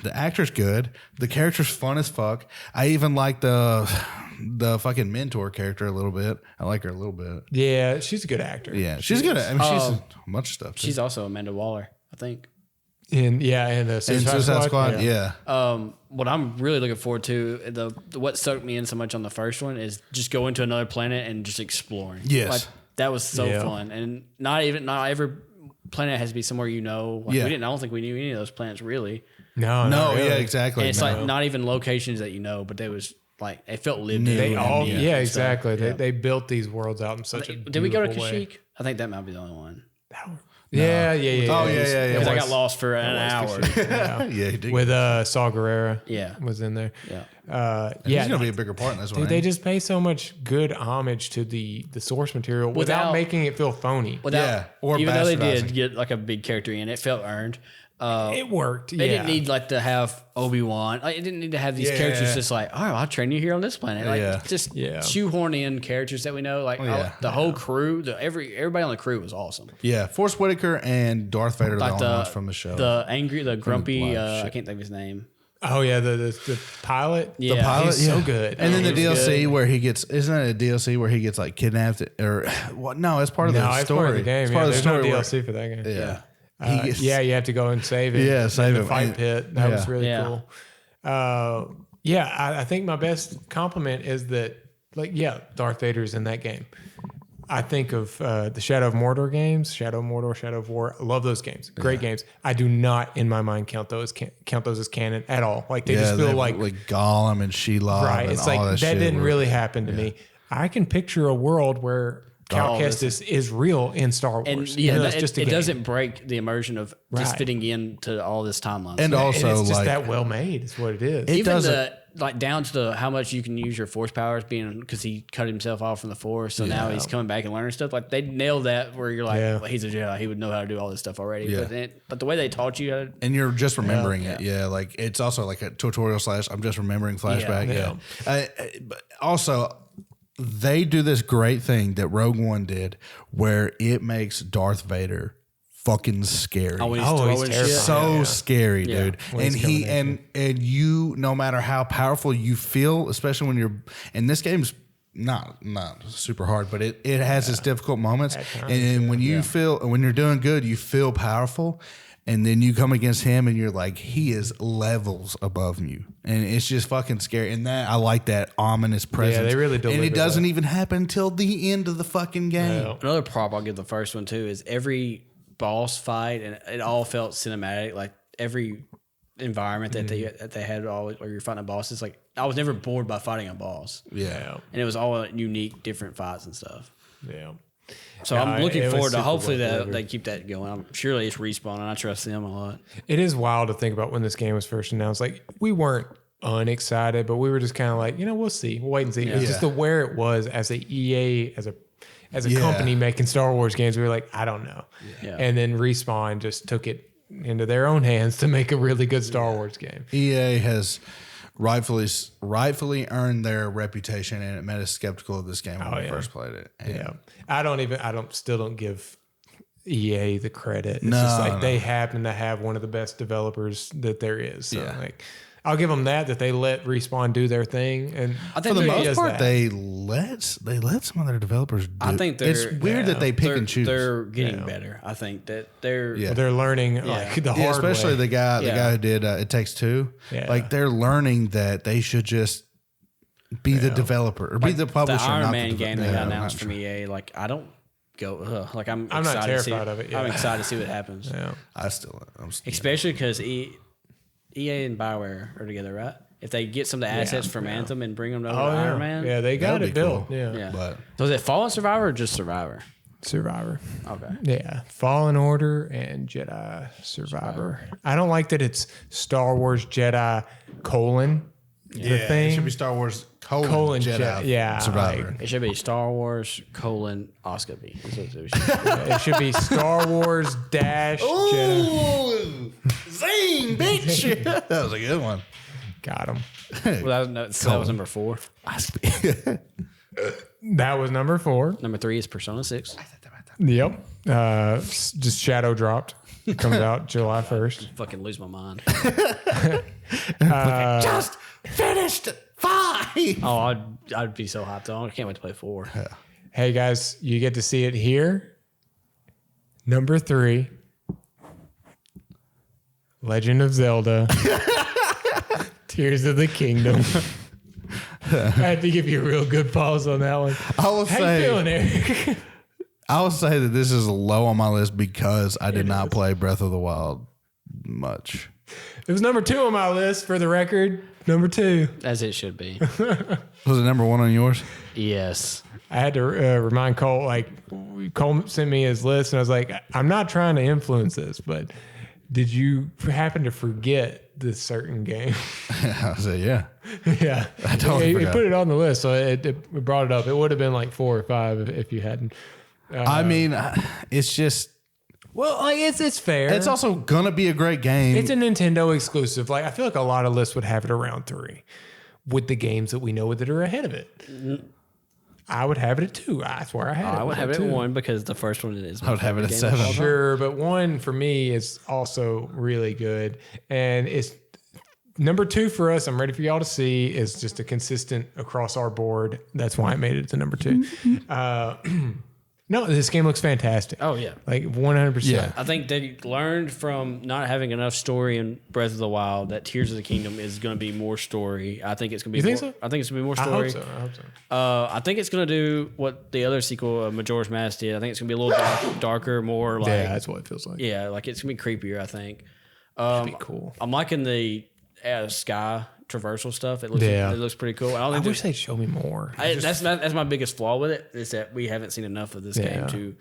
the actor's good. The character's fun as fuck. I even like the fucking mentor character a little bit. I like her a little bit. Yeah, she's a good actor. Yeah, she's good. I mean, she's a bunch of stuff. Too. She's also Amanda Waller, I think. In Suicide Squad. Yeah. What I'm really looking forward to, what sucked me in so much on the first one, is just going to another planet and just exploring. Yes. Like, that was so fun, and not every planet has to be somewhere you know. Like, I don't think we knew any of those planets really. No, really. Yeah, exactly. And it's like not even locations that you know, but they was like it felt lived in. They all, exactly. Yeah. They built these worlds out in such a Did we go to beautiful Kashyyyk? way. I think that might be the only one. Yeah. Oh, yeah. Because I got lost for an hour. With Saw Gerrera. Yeah. Was in there. Yeah. He's gonna be a bigger part in this one. Dude, they just pay so much good homage to the source material without making it feel phony. Or even though they did get like a big character in, it felt earned. It worked. They didn't need like to have Obi-Wan. Like, it didn't need to have these characters just like, all right, I'll train you here on this planet. Like just shoehorn in characters that we know. Like the whole crew, everybody on the crew was awesome. Yeah, Forrest Whitaker and Darth Vader are the only ones from the show. The grumpy, I can't think of his name. Oh yeah, the pilot. Yeah. The pilot, he's so good. And then the DLC where he gets, isn't it a DLC where he gets like kidnapped or what? No, it's part of the story. It's part of the game. It's part of the There's story. no DLC for that game. Yeah. You have to go and save it. Yeah, save in the him. fight pit. That was really Yeah. cool. I think my best compliment is that, Darth Vader is in that game. I think of the Shadow of Mordor games, Shadow of Mordor, Shadow of War. I love those games. Great games. I do not, in my mind, count those as canon at all. Like they just feel like Gollum and Shelob. right. And It's all like that didn't really happen to me. I can picture a world where Cal Kestis is real in Star Wars. And it doesn't break the immersion of just fitting into all this timeline. And also, it's just that well made is what it is. It doesn't. Down to how much you can use your force powers, being because he cut himself off from the force, so now he's coming back and learning stuff. Like they nailed that, where you're like, well, he's a Jedi, he would know how to do all this stuff already. Yeah. But the way they taught you, how to, and you're just remembering it. Yeah, like it's also like a tutorial / I'm just remembering flashback. But also, they do this great thing that Rogue One did, where it makes Darth Vader fucking scary. He's so scary, dude. And and you, no matter how powerful you feel, especially when you're, and this game's not super hard, but it has its difficult moments. And when you feel, when you're doing good, you feel powerful. And then you come against him and you're like, he is levels above you. And it's just fucking scary. And that, I like that ominous presence. Yeah, they really do. And it doesn't even happen till the end of the fucking game. No. Another prop I'll give the first one too is every boss fight, and it all felt cinematic. Like every environment that they had, all where you're fighting bosses. Like I was never bored by fighting a boss. Yeah. And it was all unique, different fights and stuff. Yeah. So I'm looking forward to hopefully that they keep that going. I'm surely it's Respawn, and I trust them a lot. It is wild to think about when this game was first announced. Like we weren't unexcited, but we were just kind of like, we'll see, we'll wait and see. Yeah. Just the where it was as a EA, as a company making Star Wars games, we were like, I don't know. Yeah. And then Respawn just took it into their own hands to make a really good Star Wars game. EA has rightfully earned their reputation, and it made us skeptical of this game when we first played it. And I still don't give EA the credit. It's just like they happen to have one of the best developers that there is. So I'll give them that they let Respawn do their thing, and I think for the most part they let some of their developers do. I think it's weird that they pick and choose. They're getting better. I think that they're learning like the hard especially way. the guy who did It Takes Two. Like they're learning that they should just be the developer or be the publisher. The Iron Man game that got announced from EA. Like I don't go. Like I'm excited not terrified of it. I'm excited to see what happens. Yeah. I'm still especially because EA and BioWare are together, right? If they get some of the assets from Anthem and bring them over to Iron Man. They got it built. Cool. Yeah. But so is it Fallen Survivor or just Survivor? Survivor. Okay. Yeah. Fallen Order and Jedi Survivor. I don't like that it's Star Wars Jedi : the thing. It should be Star Wars : Jedi Survivor. It should be Star Wars : Oscar B. It should be Star Wars - Jedi. Zing, bitch! That was a good one. Got him. Well, that was number 4. That was number 4. Number 3 is Persona 6. Yep. Just shadow dropped. Comes out July 1st. Fucking lose my mind. Just finished 5. Oh, I'd be so hyped on. I can't wait to play 4. Hey guys, you get to see it here. Number 3. Legend of Zelda. Tears of the Kingdom. I had to give you a real good pause on that one. I will How say, you feeling, Eric? I will say that this is low on my list because I did not play Breath of the Wild much. It was number 2 on my list, for the record. Number 2. As it should be. Was it number 1 on yours? Yes. I had to remind Cole, like, Cole sent me his list, and I was like, I'm not trying to influence this, but did you happen to forget this certain game? I said, yeah. Yeah. I totally forgot. He put it on the list, so it brought it up. It would have been like 4 or 5 if you hadn't. I mean, it's just... Well, like it's fair. It's also going to be a great game. It's a Nintendo exclusive. Like, I feel like a lot of lists would have it around 3 with the games that we know that are ahead of it. I would have it at 2. That's where I had it. I would have it at 1 because the first one is. I would have it at 7. Sure, but 1 for me is also really good, and it's number 2 for us. I'm ready for y'all to see is just a consistent across our board. That's why I made it to number 2. No, this game looks fantastic. Oh, yeah. Like 100%. Yeah. I think they learned from not having enough story in Breath of the Wild that Tears of the Kingdom is going to be more story. I think it's going to be You think so? I think it's going to be more story. I hope so. I think it's going to do what the other sequel, Majora's Mask, did. I think it's going to be a little darker, more like... Yeah, that's what it feels like. Yeah, like it's going to be creepier, I think. That'd be cool. I'm liking the sky traversal stuff. It looks pretty cool. I wish they'd show me more. That's my biggest flaw with it, is that we haven't seen enough of this game to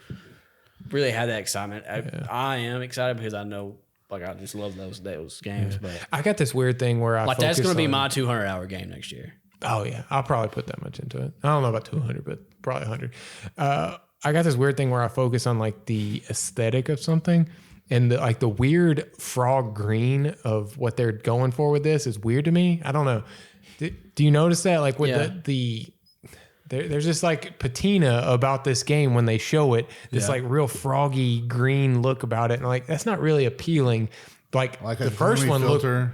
really have that excitement. I am excited because I know, like, I just love those games. But I got this weird thing where like that's going to be my 200-hour game next year. Oh yeah, I'll probably put that much into it. I don't know about 200, but probably 100. I got this weird thing where I focus on like the aesthetic of something. And the weird frog green of what they're going for with this is weird to me. I don't know. Do you notice that? Like with there's just like patina about this game when they show it. This like real froggy green look about it, and like that's not really appealing. Like the first one filter.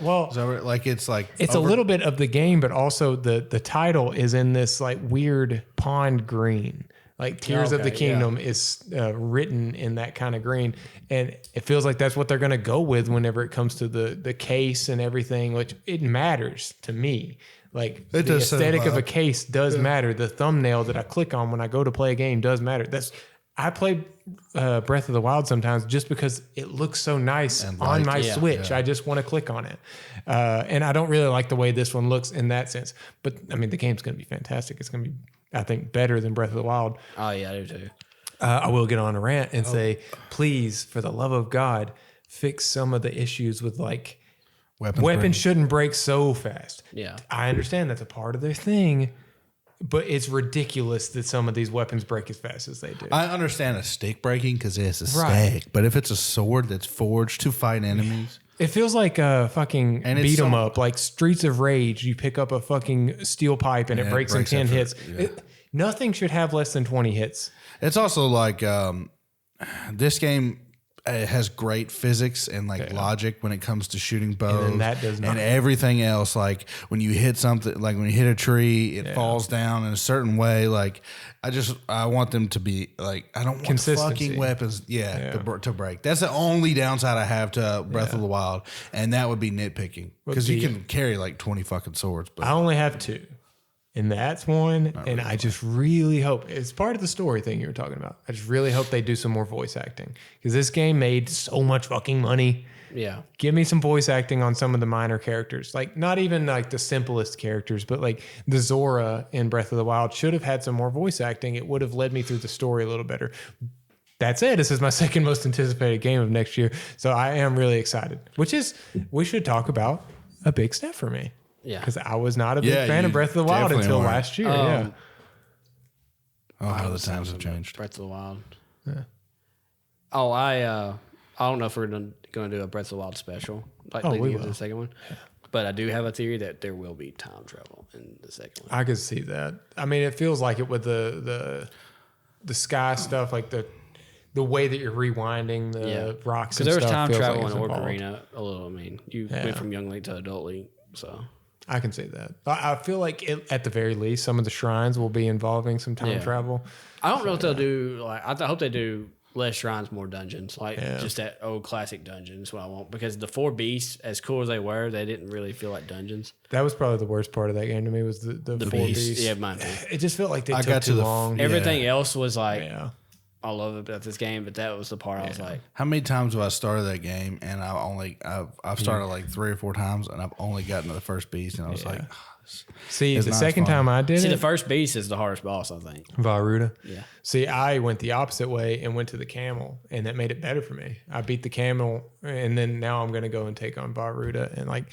Well, it's a little bit of the game, but also the title is in this like weird pond green. Like Tears of the Kingdom is written in that kind of green. And it feels like that's what they're going to go with whenever it comes to the case and everything, which it matters to me. Like the aesthetic of a case does matter. The thumbnail that I click on when I go to play a game does matter. I play Breath of the Wild sometimes just because it looks so nice on my Switch. I just want to click on it. And I don't really like the way this one looks in that sense. But I mean, the game's going to be fantastic. It's going to be, I think, better than Breath of the Wild. Oh, yeah, I do too. I will get on a rant and say, please, for the love of God, fix some of the issues with like weapons shouldn't break so fast. Yeah. I understand that's a part of their thing, but it's ridiculous that some of these weapons break as fast as they do. I understand a stick breaking because it's a stick, but if it's a sword that's forged to fight enemies... It feels like a fucking beat 'em up, like Streets of Rage. You pick up a fucking steel pipe and it breaks in 10 hits. Nothing should have less than 20 hits. It's also like this game has great physics and logic when it comes to shooting bows. And that does not. And everything else, like when you hit something, like when you hit a tree, it falls down in a certain way. Like I want them to be like, I don't want fucking weapons to break. That's the only downside I have to Breath of the Wild. And that would be nitpicking because you can carry like 20 fucking swords. But I only have 2. And that's one. And I just really hope it's part of the story thing you were talking about. I just really hope they do some more voice acting because this game made so much fucking money. Yeah. Give me some voice acting on some of the minor characters. Like not even like the simplest characters, but like the Zora in Breath of the Wild should have had some more voice acting. It would have led me through the story a little better. That's it. This is my second most anticipated game of next year. So I am really excited, we should talk about a big step for me. Yeah. Because I was not a big fan of Breath of the Wild until last year. Oh, how the times have changed. Breath of the Wild. Yeah. Oh, I don't know if we're going to do a Breath of the Wild special. Like we will. The second one. Yeah. But I do have a theory that there will be time travel in the second one. I could see that. I mean, it feels like it with the sky stuff, like the way that you're rewinding the rocks and stuff. Because there was time travel like in Ocarina a little. I mean, you went from Young Link to Adult Link, so... I can say that. I feel like at the very least, some of the shrines will be involving some time travel. I don't know if they'll do I hope they do less shrines, more dungeons. Like just that old classic dungeon is what I want. Because the 4 beasts, as cool as they were, they didn't really feel like dungeons. That was probably the worst part of that game to me was the 4 beasts. Yeah, mine too. It just felt like they took too long. Everything else was like, I love it about this game, but that was the part I was like. How many times have I started that game and I've started like 3 or 4 times and I've only gotten to the first beast and I was like, see, the second time I did it. The first beast is the hardest boss, I think. Varuda. Yeah. See, I went the opposite way and went to the camel, and that made it better for me. I beat the camel, and then now I'm going to go and take on Varuda. And like,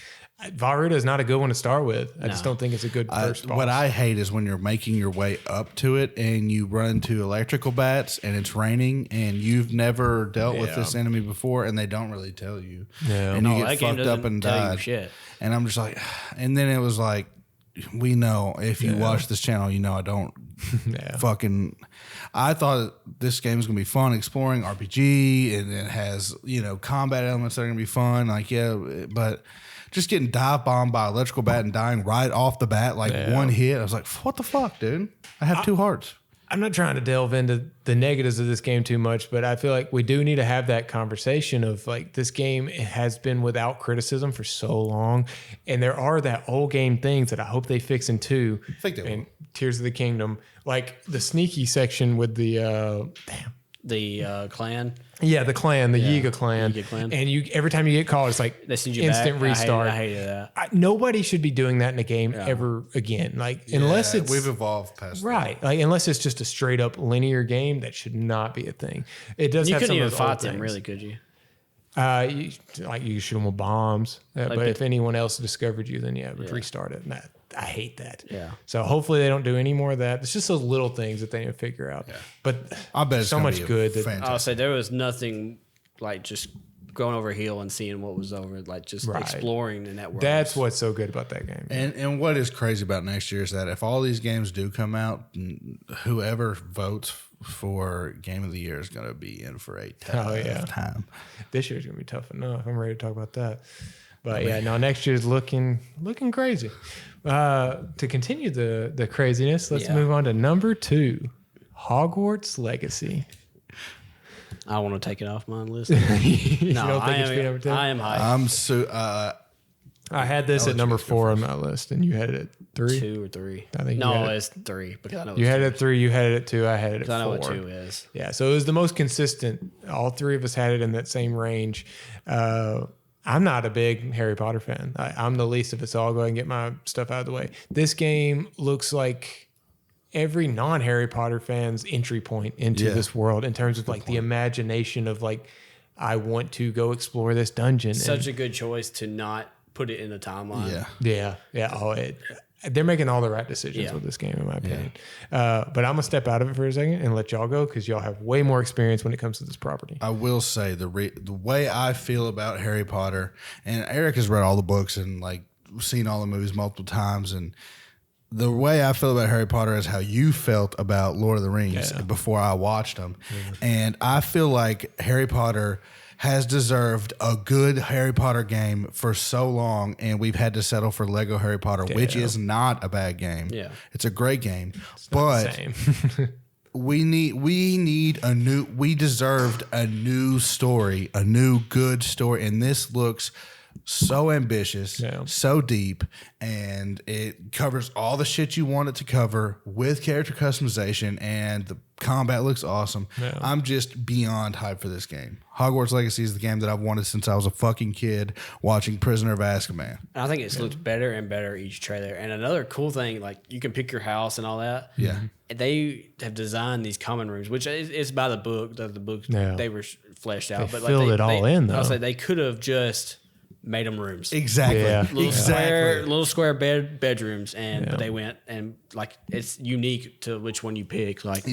Varuda is not a good one to start with. I just don't think it's a good first boss. What I hate is when you're making your way up to it and you run into electrical bats and it's raining and you've never dealt with this enemy before and they don't really tell you. Yeah. And you get fucked up and died. Shit. And I'm just like, and then it was like, we know if you watch this channel, you know I don't fucking. I thought this game was gonna be fun, exploring RPG, and it has combat elements that are gonna be fun. Like but just getting dive bombed by electrical bat and dying right off the bat, like one hit. I was like, what the fuck, dude? I have 2 hearts. I'm not trying to delve into the negatives of this game too much, but I feel like we do need to have that conversation of like this game has been without criticism for so long, and there are that old game things that I hope they fix in 2 and Tears of the Kingdom, like the sneaky section with the clan. Yeah, the clan, the Yiga clan. And you every time you get caught, it's like they send you instant back. restart. I hated that. Nobody should be doing that in a game ever again. Like unless it's we've evolved past right. Like unless it's just a straight up linear game, that should not be a thing. It does. You have couldn't some even of those fight them, things. really, could you? You shoot them with bombs, but if anyone else discovered you, then it would restart it. And I hate that. Yeah. So hopefully they don't do any more of that. It's just those little things that they need to figure out. Yeah. But I bet it's so much good. I'll say there was nothing like just going over a hill and seeing what was over, like just exploring in that world. That's what's so good about that game. And what is crazy about next year is that if all these games do come out, whoever votes for Game of the Year is going to be in for a tough time. This year's going to be tough enough. I'm ready to talk about that. But next year's looking crazy. To continue the craziness, let's move on to number 2, Hogwarts Legacy. I want to take it off my list. No, I am hyped. I had this at number 4 on my list, and you had it at 3. 2 or 3. I think it's 3 because I know you had it at 3. You had it at 2. I had it at 4. I know what 2 is. Yeah, so it was the most consistent. All 3 of us had it in that same range. I'm not a big Harry Potter fan. I'm the least of it, so I'll go ahead and get my stuff out of the way. This game looks like every non-Harry Potter fan's entry point into this world in terms of like the imagination of like, I want to go explore this dungeon. Such a good choice to not put it in the timeline. Yeah. Oh, they're making all the right decisions with this game, in my opinion. But I'm going to step out of it for a second and let y'all go because y'all have way more experience when it comes to this property. I will say the way I feel about Harry Potter, and Eric has read all the books and like seen all the movies multiple times, and the way I feel about Harry Potter is how you felt about Lord of the Rings before I watched them. And I feel like Harry Potter has deserved a good Harry Potter game for so long, and we've had to settle for Lego Harry Potter, which is not a bad game. Yeah. It's a great game. But we deserved a new story, a new good story. And this looks so ambitious, so deep, and it covers all the shit you want it to cover with character customization, and the combat looks awesome. I'm just beyond hyped for this game. Hogwarts Legacy is the game that I've wanted since I was a fucking kid watching Prisoner of Azkaban. And I think it's looked better and better each trailer. And another cool thing, like you can pick your house and all that. Yeah. They have designed these common rooms, which is by the book. The books they were fleshed out, but filled it all in though. I'll say they could have just made them rooms. Exactly. Yeah. Little square bedrooms, but they went and like it's unique to which one you pick. Like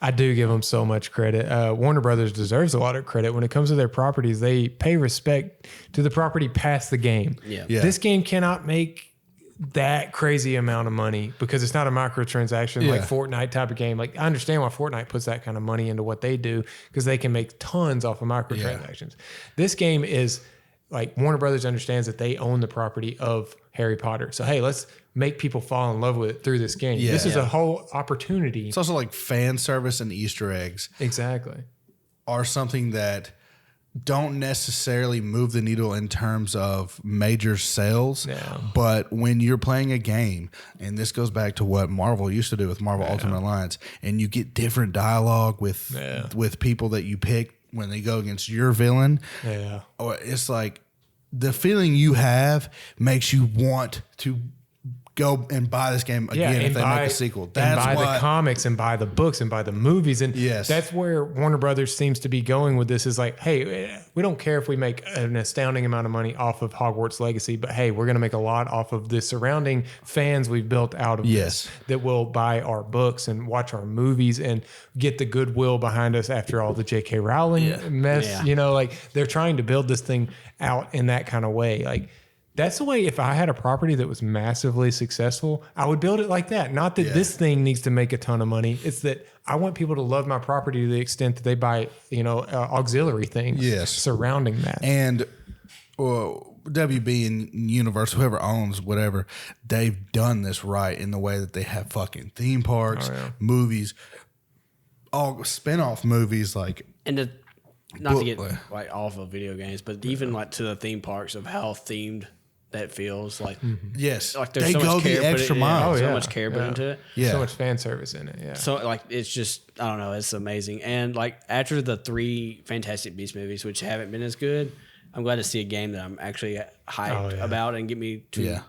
I do give them so much credit. Warner Brothers deserves a lot of credit when it comes to their properties. They pay respect to the property past the game. Yeah. This game cannot make that crazy amount of money because it's not a microtransaction like Fortnite type of game. Like I understand why Fortnite puts that kind of money into what they do because they can make tons off of microtransactions. This game is like Warner Brothers understands that they own the property of Harry Potter. So, hey, let's make people fall in love with it through this game. This is a whole opportunity. It's also like fan service and Easter eggs. Exactly. are something that don't necessarily move the needle in terms of major sales. Yeah. But when you're playing a game, and this goes back to what Marvel used to do with Marvel Ultimate Alliance, and you get different dialogue with people that you pick when they go against your villain. Yeah. Or it's like the feeling you have makes you want to go and buy this game again if they make a sequel. That's and buy the comics and buy the books and buy the movies. And that's where Warner Brothers seems to be going with this is like, hey, we don't care if we make an astounding amount of money off of Hogwarts Legacy, but hey, we're going to make a lot off of the surrounding fans we've built out of this that will buy our books and watch our movies and get the goodwill behind us after all the J.K. Rowling mess. You know, like they're trying to build this thing out in that kind of way. Like, that's the way if I had a property that was massively successful, I would build it like that. Not that this thing needs to make a ton of money. It's that I want people to love my property to the extent that they buy, auxiliary things surrounding that. And WB and Universal, whoever owns whatever, they've done this right in the way that they have fucking theme parks, movies, all spin-off movies like... And not to get like off of video games, but even like to the theme parks of how themed that feels like. Yes, like there's so much care, the extra mile. So much care put into it. So much fan service in it. Yeah. So like it's just I don't know, it's amazing. And like after the 3 Fantastic Beasts movies, which haven't been as good, I'm glad to see a game that I'm actually hyped about and get me to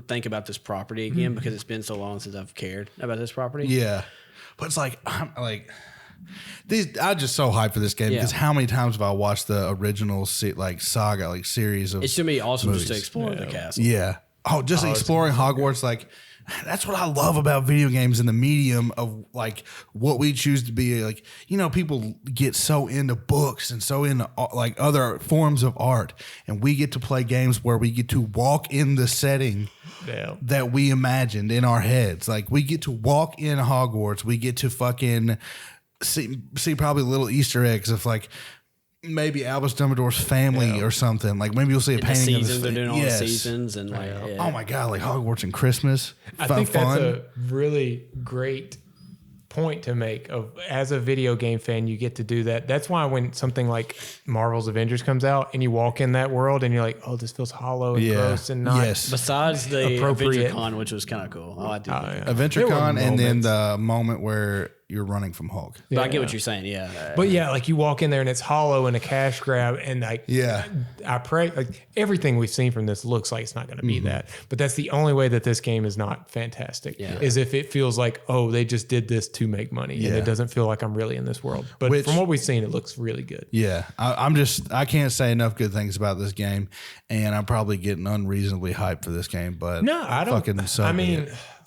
think about this property again because it's been so long since I've cared about this property. Yeah, but it's like I'm just so hyped for this game because how many times have I watched the original saga, like series of? It's gonna be awesome just to explore the castle. Yeah. Just exploring Hogwarts. Like that's what I love about video games and the medium of like what we choose to be. Like people get so into books and so into like other forms of art, and we get to play games where we get to walk in the setting. That we imagined in our heads. Like we get to walk in Hogwarts. We get to fucking see probably little Easter eggs of like maybe Albus Dumbledore's family or something. Like maybe you'll see a painting of his they're doing all the seasons and like oh my god, like Hogwarts and Christmas. I think that's a really great point to make of as a video game fan you get to do that. That's why when something like Marvel's Avengers comes out and you walk in that world and you're like, oh, this feels hollow and gross and not besides the Adventure Con, which was kind of cool. Oh, I did Adventure Con and then the moment where you're running from Hulk. But I get what you're saying, But like you walk in there and it's hollow and a cash grab and like I pray like everything we've seen from this looks like it's not going to be that. But that's the only way that this game is not fantastic is if it feels like, oh, they just did this to make money and it doesn't feel like I'm really in this world. But from what we've seen, it looks really good. Yeah. I can't say enough good things about this game, and I'm probably getting unreasonably hyped for this game, but no, I don't.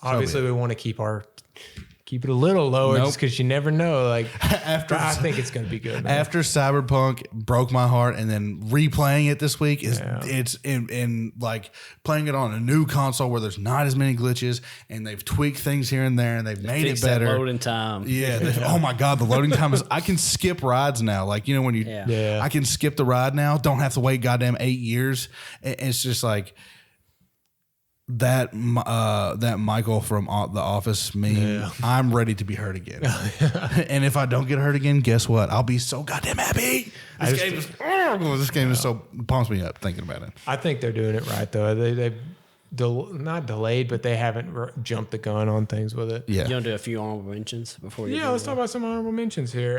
Obviously we want to keep it a little lower just because you never know. Like I think it's going to be good. Man. After Cyberpunk broke my heart, and then replaying it this week it's in like playing it on a new console where there's not as many glitches, and they've tweaked things here and there, and they've made it better. That loading time. Oh my god, the loading time is. I can skip rides now. Like when you, I can skip the ride now. Don't have to wait goddamn 8 years. It's just like. That Michael from The Office meme, I'm ready to be hurt again. And if I don't get hurt again, guess what? I'll be so goddamn happy. This game is so pumps me up thinking about it. I think they're doing it right though. They've not delayed, but they haven't jumped the gun on things with it. Yeah. You want to do a few honorable mentions before you? Yeah, let's talk about some honorable mentions here.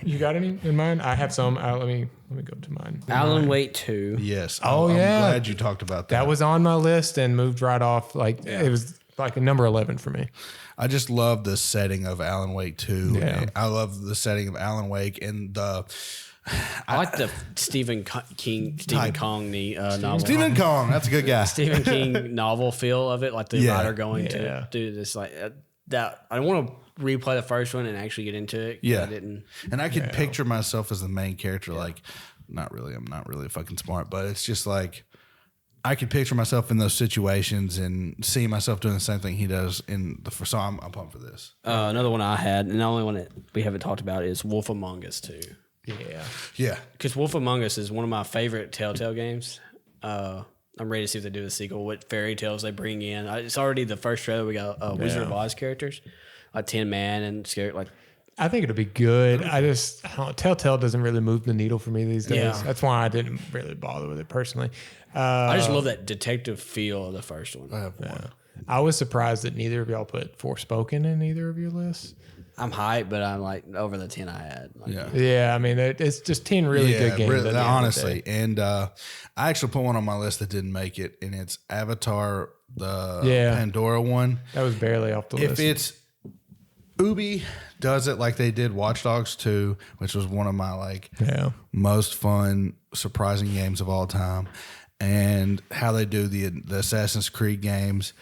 You got any in mind? I have some. Let me go to mine. Alan Wake 2. Yes. I'm glad you talked about that. That was on my list and moved right off. It was like a number 11 for me. I just love the setting of Alan Wake 2. Yeah. I love the setting of Alan Wake and the. I like the Stephen King novel. Stephen Kong, that's a good guy. Stephen King novel feel of it, like the writer going to do this like that. I want to replay the first one and actually get into it. Yeah, I didn't. And I could picture myself as the main character. Like, not really. I'm not really fucking smart, but it's just like I could picture myself in those situations and see myself doing the same thing he does in the first. So I'm pumped for this. Another one I had, and the only one that we haven't talked about is Wolf Among Us 2. Yeah. Because Wolf Among Us is one of my favorite Telltale games. I'm ready to see if they do a sequel. What fairy tales they bring in. It's already the first trailer. We got Wizard of Oz characters, like Tin Man and scary. Like I think it'll be good. I don't know, Telltale doesn't really move the needle for me these days. Yeah. That's why I didn't really bother with it personally. I just love that detective feel of the first one. I have one. I was surprised that neither of y'all put Forspoken in either of your lists. I'm hyped, but I'm like over the 10 I had. Like, Yeah, I mean, it's just 10 really good games. Really, honestly. And I actually put one on my list that didn't make it, and it's Avatar, the Pandora one. That was barely off the list. If it's Ubi does it like they did Watch Dogs 2, which was one of my most fun, surprising games of all time, and how they do the Assassin's Creed games.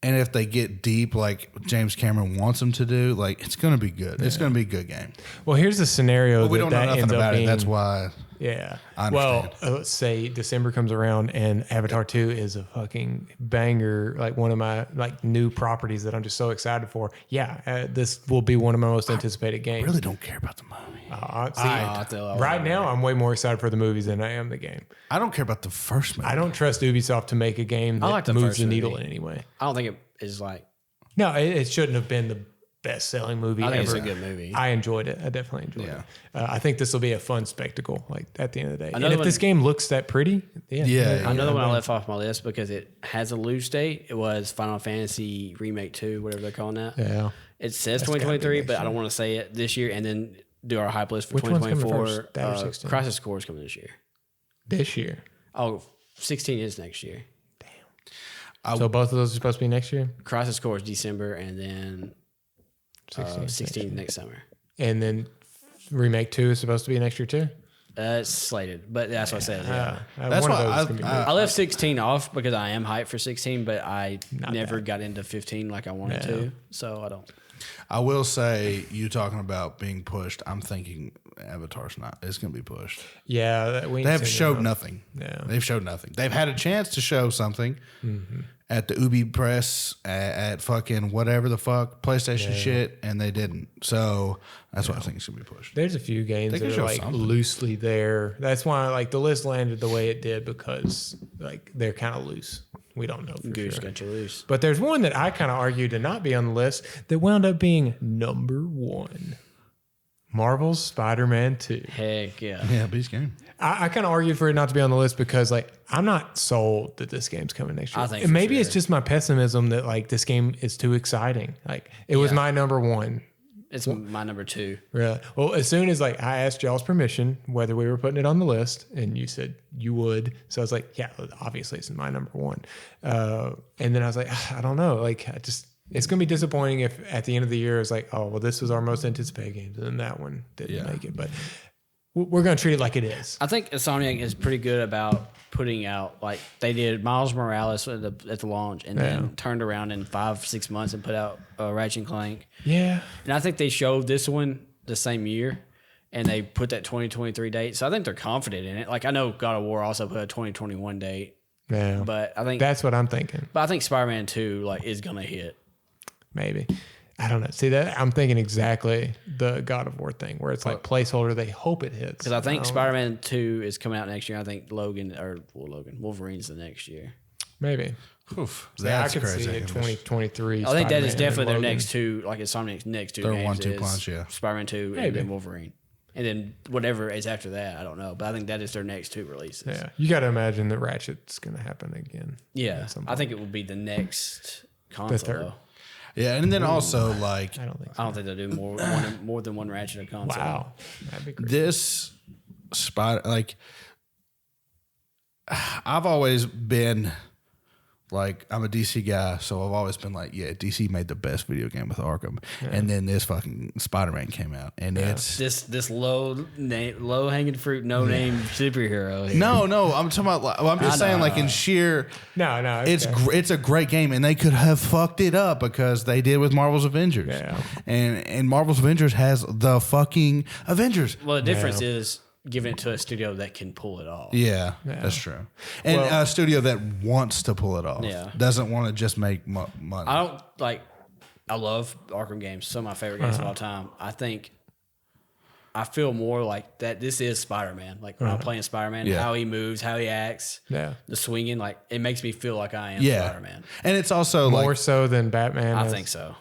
And if they get deep, like James Cameron wants them to do, like it's going to be good. It's going to be a good game. Well, here's the scenario But we don't know nothing about it. That's why. Yeah. I understand. Well, let's say December comes around and Avatar 2 is a fucking banger, like one of my new properties that I'm just so excited for. Yeah, this will be one of my most anticipated games. I really don't care about the movie. Right now, I'm way more excited for the movies than I am the game. I don't care about the first movie. I don't trust Ubisoft to make a game that moves the needle in any way. I don't think it is like... No, it shouldn't have been the best-selling movie ever. I think it's a good movie. I enjoyed it. I definitely enjoyed it. I think this will be a fun spectacle, like at the end of the day. Another and if one, this game looks that pretty, another one I left off my list because it has a loose date. It was Final Fantasy Remake 2, whatever they're calling that. Yeah. It says 2023, but I don't want to say it this year and then do our hype list for 2024. Crisis Core is coming this year. This year? Oh, 16 is next year. So both of those are supposed to be next year? Crisis Core is December and then 16 next summer. And then Remake 2 is supposed to be next year too? It's slated, but that's what I said. Yeah. That's why I left 16 off because I am hyped for 16, but I never got into 15 like I wanted to. So I don't. I will say, you talking about being pushed, I'm thinking Avatar's not. It's going to be pushed. Yeah. They have showed nothing. Yeah. They've showed nothing. They've had a chance to show something at the Ubi press, at fucking whatever the fuck, PlayStation shit, and they didn't. So that's why I think it's going to be pushed. There's a few games that are like loosely there. That's why the list landed the way it did because they're kind of loose. We don't know for Goose sure. got you loose. But there's one that I kind of argued to not be on the list that wound up being number 1. Marvel's Spider-Man 2. Heck yeah. Yeah, beast game. I kind of argued for it not to be on the list because I'm not sold that this game's coming next year. I think and maybe it's just my pessimism that this game is too exciting. It was my number 1. It's my number 2. Really? Well, as soon as I asked y'all's permission whether we were putting it on the list, and you said you would, so I was like, yeah, obviously it's my number 1. And then I was like, I don't know, it's gonna be disappointing if at the end of the year it's oh well, this was our most anticipated game, and then that one didn't make it. But we're gonna treat it like it is. I think Insomniac is pretty good about putting out they did Miles Morales at the launch, and then turned around in 5-6 months and put out Ratchet and Clank. Yeah, and I think they showed this one the same year, and they put that 2023 date. So I think they're confident in it. I know God of War also put a 2021 date. Yeah, but I think that's what I'm thinking. But I think Spider-Man 2 is gonna hit. Maybe. I don't know. See that I'm thinking exactly the God of War thing where it's placeholder. They hope it hits. Because I think Spider-Man 2 is coming out next year. I think Wolverine's the next year. Maybe. Oof, that's crazy. See it 2023. I think that is definitely their next two, Insomniac's next two games. 1-2 punch, yeah. Spider-Man 2 and then Wolverine. And then whatever is after that, I don't know. But I think that is their next 2 releases. Yeah. You got to imagine that Ratchet's going to happen again. Yeah. I think it will be the next console, though. Yeah, and then also I don't think so. I don't think they'll do more than one Ratchet a console. Wow, that'd be great. This I've always been I'm a DC guy, so I've always been DC made the best video game with Arkham, and then this fucking Spider-Man came out, and it's this low hanging fruit, no name superhero. Here. No, I'm talking about. I'm just saying, in sheer. No, it's a great game, and they could have fucked it up because they did with Marvel's Avengers. Yeah, and Marvel's Avengers has the fucking Avengers. Well, the difference is giving it to a studio that can pull it off. Yeah, that's true. And a studio that wants to pull it off. Yeah. Doesn't want to just make money. I love Arkham games. Some of my favorite games of all time. I feel more like that this is Spider-Man. When I'm playing Spider-Man, how he moves, how he acts, the swinging, it makes me feel like I am Spider-Man. And it's also more so than Batman. I think so.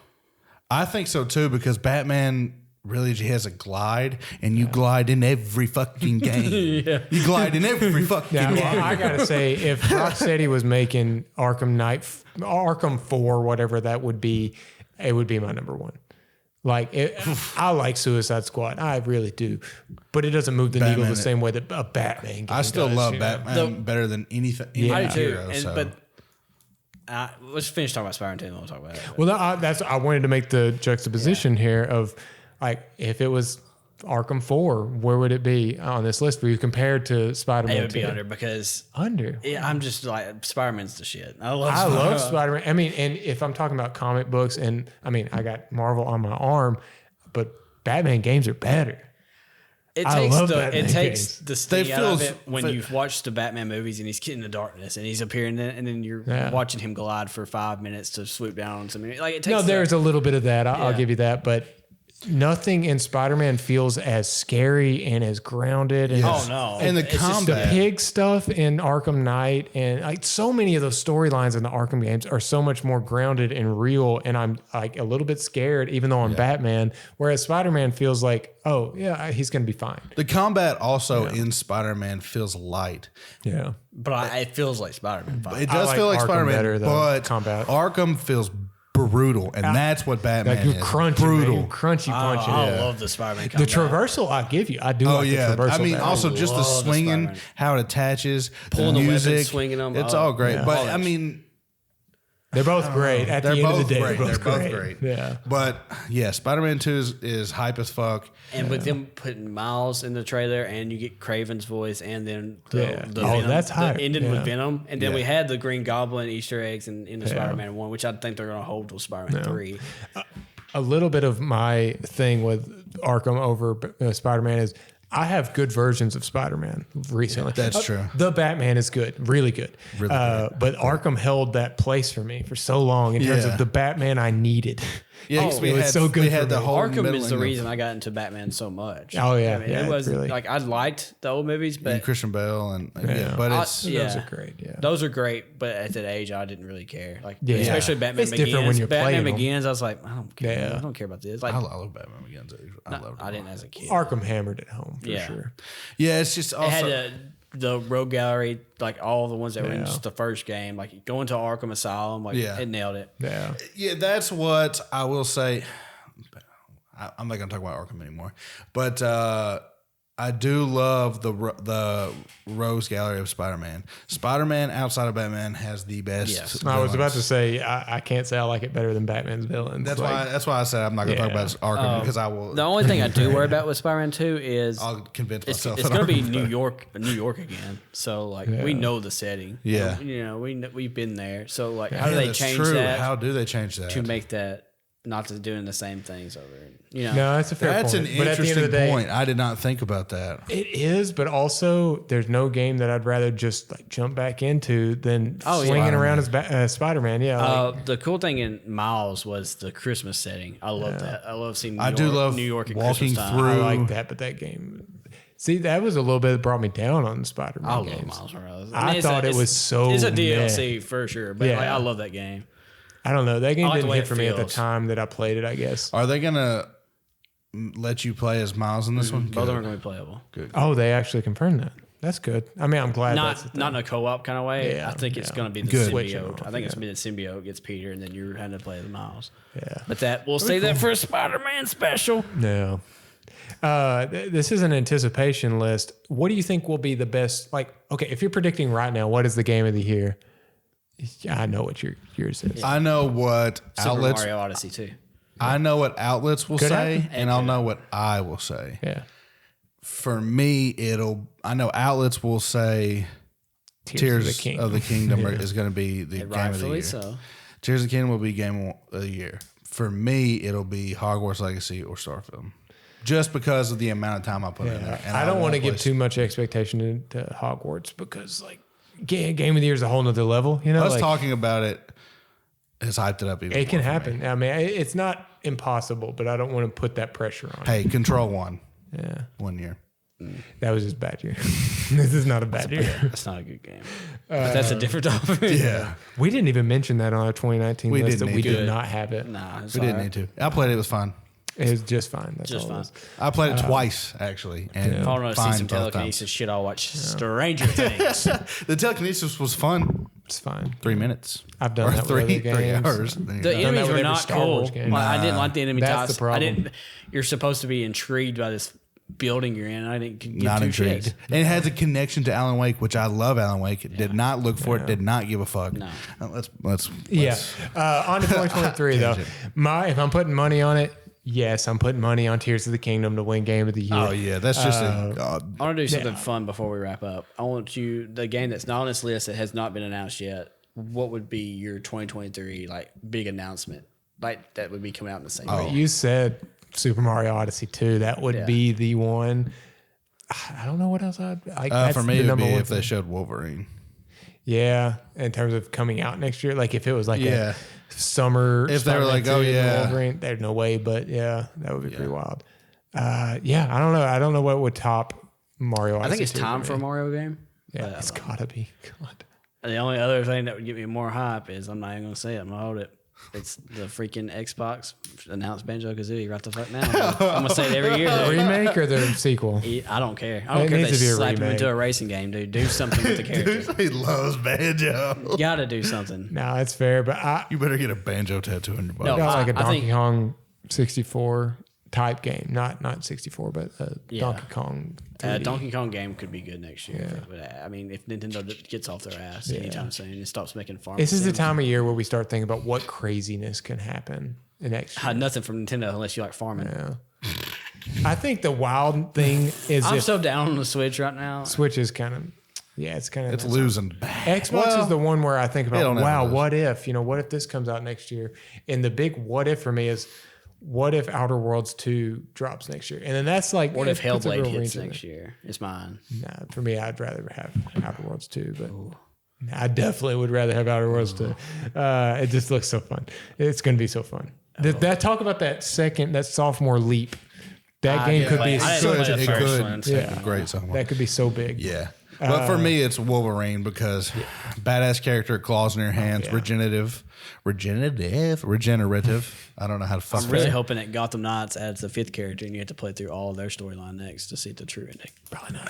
I think so too, because Batman really he has a glide, and you glide in every fucking game. You glide in every fucking game. Well, I gotta say, if Rocksteady was making Arkham 4, whatever that would be, it would be my number one. Like, I like Suicide Squad, I really do, but it doesn't move the needle the same way that a Batman game I still does, love Batman better than anything. I do too. Hero, But let's finish talking about Spider-Man 2 and we'll talk about it. Well, I wanted to make the juxtaposition here of, like, if it was Arkham 4, where would it be on this list for you compared to Spider-Man 2? It would be under because I'm just like Spider-Man's the shit. I love Spider-Man. I mean, and if I'm talking about comic books, and I mean, I got Marvel on my arm, but Batman games are better. It takes the sting out of it when you've watched the Batman movies and he's getting the darkness and he's appearing in it, and then you're watching him glide for 5 minutes to swoop down on something. Like, it takes there's a little bit of that. I'll give you that, but nothing in Spider-Man feels as scary and as grounded. And and the combat, the pig stuff in Arkham Knight, and like so many of those storylines in the Arkham games are so much more grounded and real. And I'm like a little bit scared, even though I'm Batman. Whereas Spider-Man feels like, he's gonna be fine. The combat also in Spider-Man feels light. Yeah, but it feels like Spider-Man. It does feel like Arkham Spider-Man, better, but combat. Arkham feels brutal, and that's what Batman is. Crunchy, brutal, man. Crunchy punch. I love the Spider-Man The traversal, I give you. I do. The traversal. I mean, better. also just the swinging, how it attaches, pulling the music, weapons, swinging them. It's all great. But I mean, they're both great. At the end of the day, they're both great. Yeah. But yeah, Spider-Man 2 is hype as fuck. And with them putting Miles in the trailer, and you get Craven's voice, and then the Venom, that's hype. The ending with Venom, and then we had the Green Goblin Easter eggs in the Spider-Man 1, which I think they're going to hold till Spider-Man 3. A little bit of my thing with Arkham over Spider-Man is I have good versions of Spider-Man recently. That's true. The Batman is good, really good. But Arkham held that place for me for so long in terms of the Batman I needed. Yeah, it was so good. We had the whole Arkham is the reason I got into Batman so much. Oh yeah, I mean, it was really, like I liked the old movies, but and Christian Bale and but those are great. Yeah, those are great. But at that age, I didn't really care. Like especially Batman it's different when you're Batman playing Begins. I was like, I don't care. Yeah. I don't care about this. Like I love Batman Begins. I didn't as a kid. Arkham hammered it home for sure. Yeah, it's just also. It had the Rogue Gallery, like all the ones that were in just the first game, like going to Arkham Asylum, like it nailed it. Yeah, that's what I will say. I'm not going to talk about Arkham anymore, but I do love the Rogues Gallery of Spider-Man. Spider-Man outside of Batman has the best. Yes. I was about to say I can't say I like it better than Batman's villains. That's why I said I'm not going to talk about Arkham because I will. The only thing I do worry about with Spider-Man 2 is I'll convince myself it's going to be New York again. So like we know the setting. Yeah, we've been there. So like how do they change that? How do they change that to make that not to doing the same things over? No, that's a fair point. That's an interesting point. I did not think about that. It is, but also there's no game that I'd rather just like jump back into than swinging around as Spider-Man. Yeah. The cool thing in Miles was the Christmas setting. I love that. I love seeing New York at walking Christmas time. through. I like that, but that game. See, that was a little bit that brought me down on the Spider-Man I games. love Miles Morales. I thought it was so. It's a DLC for sure, but I love that game. I don't know. That game like didn't hit for me at the feels. time that I played it, I guess. Are they gonna let you play as Miles in this one? Both of them are going to be playable. Good. Oh, they actually confirmed that. That's good. I mean, I'm glad that's Not in a co-op kind of way. Yeah, I think it's going to be the symbiote. I think it's going to be the symbiote gets Peter, and then you're having to play as Miles. Yeah. But we'll save that for a Spider-Man special. No. This is an anticipation list. What do you think will be the best? Like, okay, if you're predicting right now, what is the game of the year? I know what yours is. I know what Super outlets. Mario Odyssey too. I know what outlets will say, and I'll know what I will say. Yeah. For me, I know outlets will say Tears of the Kingdom is going to be the game of the year. So. Tears of the Kingdom will be game of the year. For me, it'll be Hogwarts Legacy or Starfield. Just because of the amount of time I put in there. And I don't want to give too much expectation to Hogwarts because like game of the year is a whole nother level. You know, us talking about it has hyped it up even more. It can happen. I mean, it's not impossible, but I don't want to put that pressure on. Hey, Control 1. Yeah. 1 year. That was just a bad year. This is not a bad year. That's not a good game. But that's a different topic. Yeah. We didn't even mention that on our 2019 list that we did not have it. Nah, we didn't need to. I played it. It was fun. It was just fine. That's Just all it fine. was. I played it twice actually, and If I want to see fine some both telekinesis times. shit, I'll watch Stranger Things. The telekinesis was fun. It's fine. 3 minutes. I've done or that with three, other 3 games. hours. The enemies were every not Star cool. Wars game. Like, I didn't like the enemy That's types. the problem. I didn't. You're supposed to be intrigued by this building you're in. I didn't give Not two intrigued. shits. And it has a connection to Alan Wake, which I love Alan Wake. Did not look for it, did not give a fuck. No. Let's Yeah. On to 2023 though. Tangent. If I'm putting money on it, yes, I'm putting money on Tears of the Kingdom to win Game of the Year. Oh yeah, that's just I want to do something fun before we wrap up. I want the game that's not on this list that has not been announced yet. What would be your 2023 like big announcement? Like that would be coming out in the same week. You said Super Mario Odyssey 2. That would be the one. I don't know what else for me it would be if they showed Wolverine. Yeah, in terms of coming out next year, like if it was like a summer. If they were like, Spider-Man 2 oh, yeah. Wolverine, there's no way. But yeah, that would be pretty wild. Yeah, I don't know. I don't know what would top Mario Odyssey. I think it's 2 time me. for a Mario game. Yeah, it's gotta be. God. The only other thing that would get me more hype is I'm not even gonna say it. I'm gonna hold it. It's the freaking Xbox announced Banjo-Kazooie right the fuck now. I'm gonna say it every year. The remake or the sequel? I don't care. I don't It care if needs they to be a slap him remake. into a racing game, dude. Do something with the character. He loves Banjo. You gotta do something. No, it's fair, but I You better get a Banjo tattoo on your butt. No. got like a I Donkey think- Kong 64 type game, not 64, but Donkey Kong. 3D. Donkey Kong game could be good next year. But, I mean, if Nintendo gets off their ass anytime soon and stops making farming This is the sims, time of year where we start thinking about what craziness can happen in next year. nothing from Nintendo unless you like farming. Yeah. I think the wild thing is I'm if so down on the Switch right now. Switch is kind of, It's losing bad. Xbox is the one where I think about, don't ever wow, lose. what if, what if this comes out next year? And the big what if for me is, what if Outer Worlds 2 drops next year? And then that's like, What if it puts a Hellblade real hits range in next year? It's mine. Nah, for me, I'd rather have Outer Worlds 2, but I definitely would rather have Outer Worlds 2. It just looks so fun. It's going to be so fun. That talk about that sophomore leap. That game could be I didn't so play the It first could one. take Yeah. a great song. that could be so big. Yeah. But for me, it's Wolverine because badass character, claws in your hands, regenerative. I don't know how to fuck I'm really hoping that Gotham Knights adds the 5th character and you have to play through all of their storyline next to see the true ending. Probably not.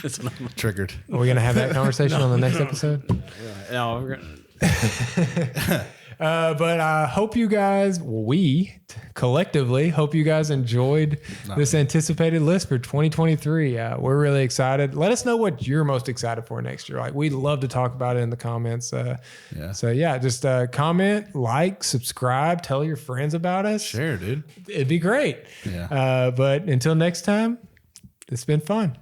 That's what I'm triggered. Are we going to have that conversation on the next episode? No, we're gonna, But I hope you guys, we collectively hope you guys enjoyed this anticipated list for 2023. We're really excited. Let us know what you're most excited for next year. Like, we'd love to talk about it in the comments. So yeah, just comment, like, subscribe, tell your friends about us. Share, dude. It'd be great. Yeah. But until next time, it's been fun.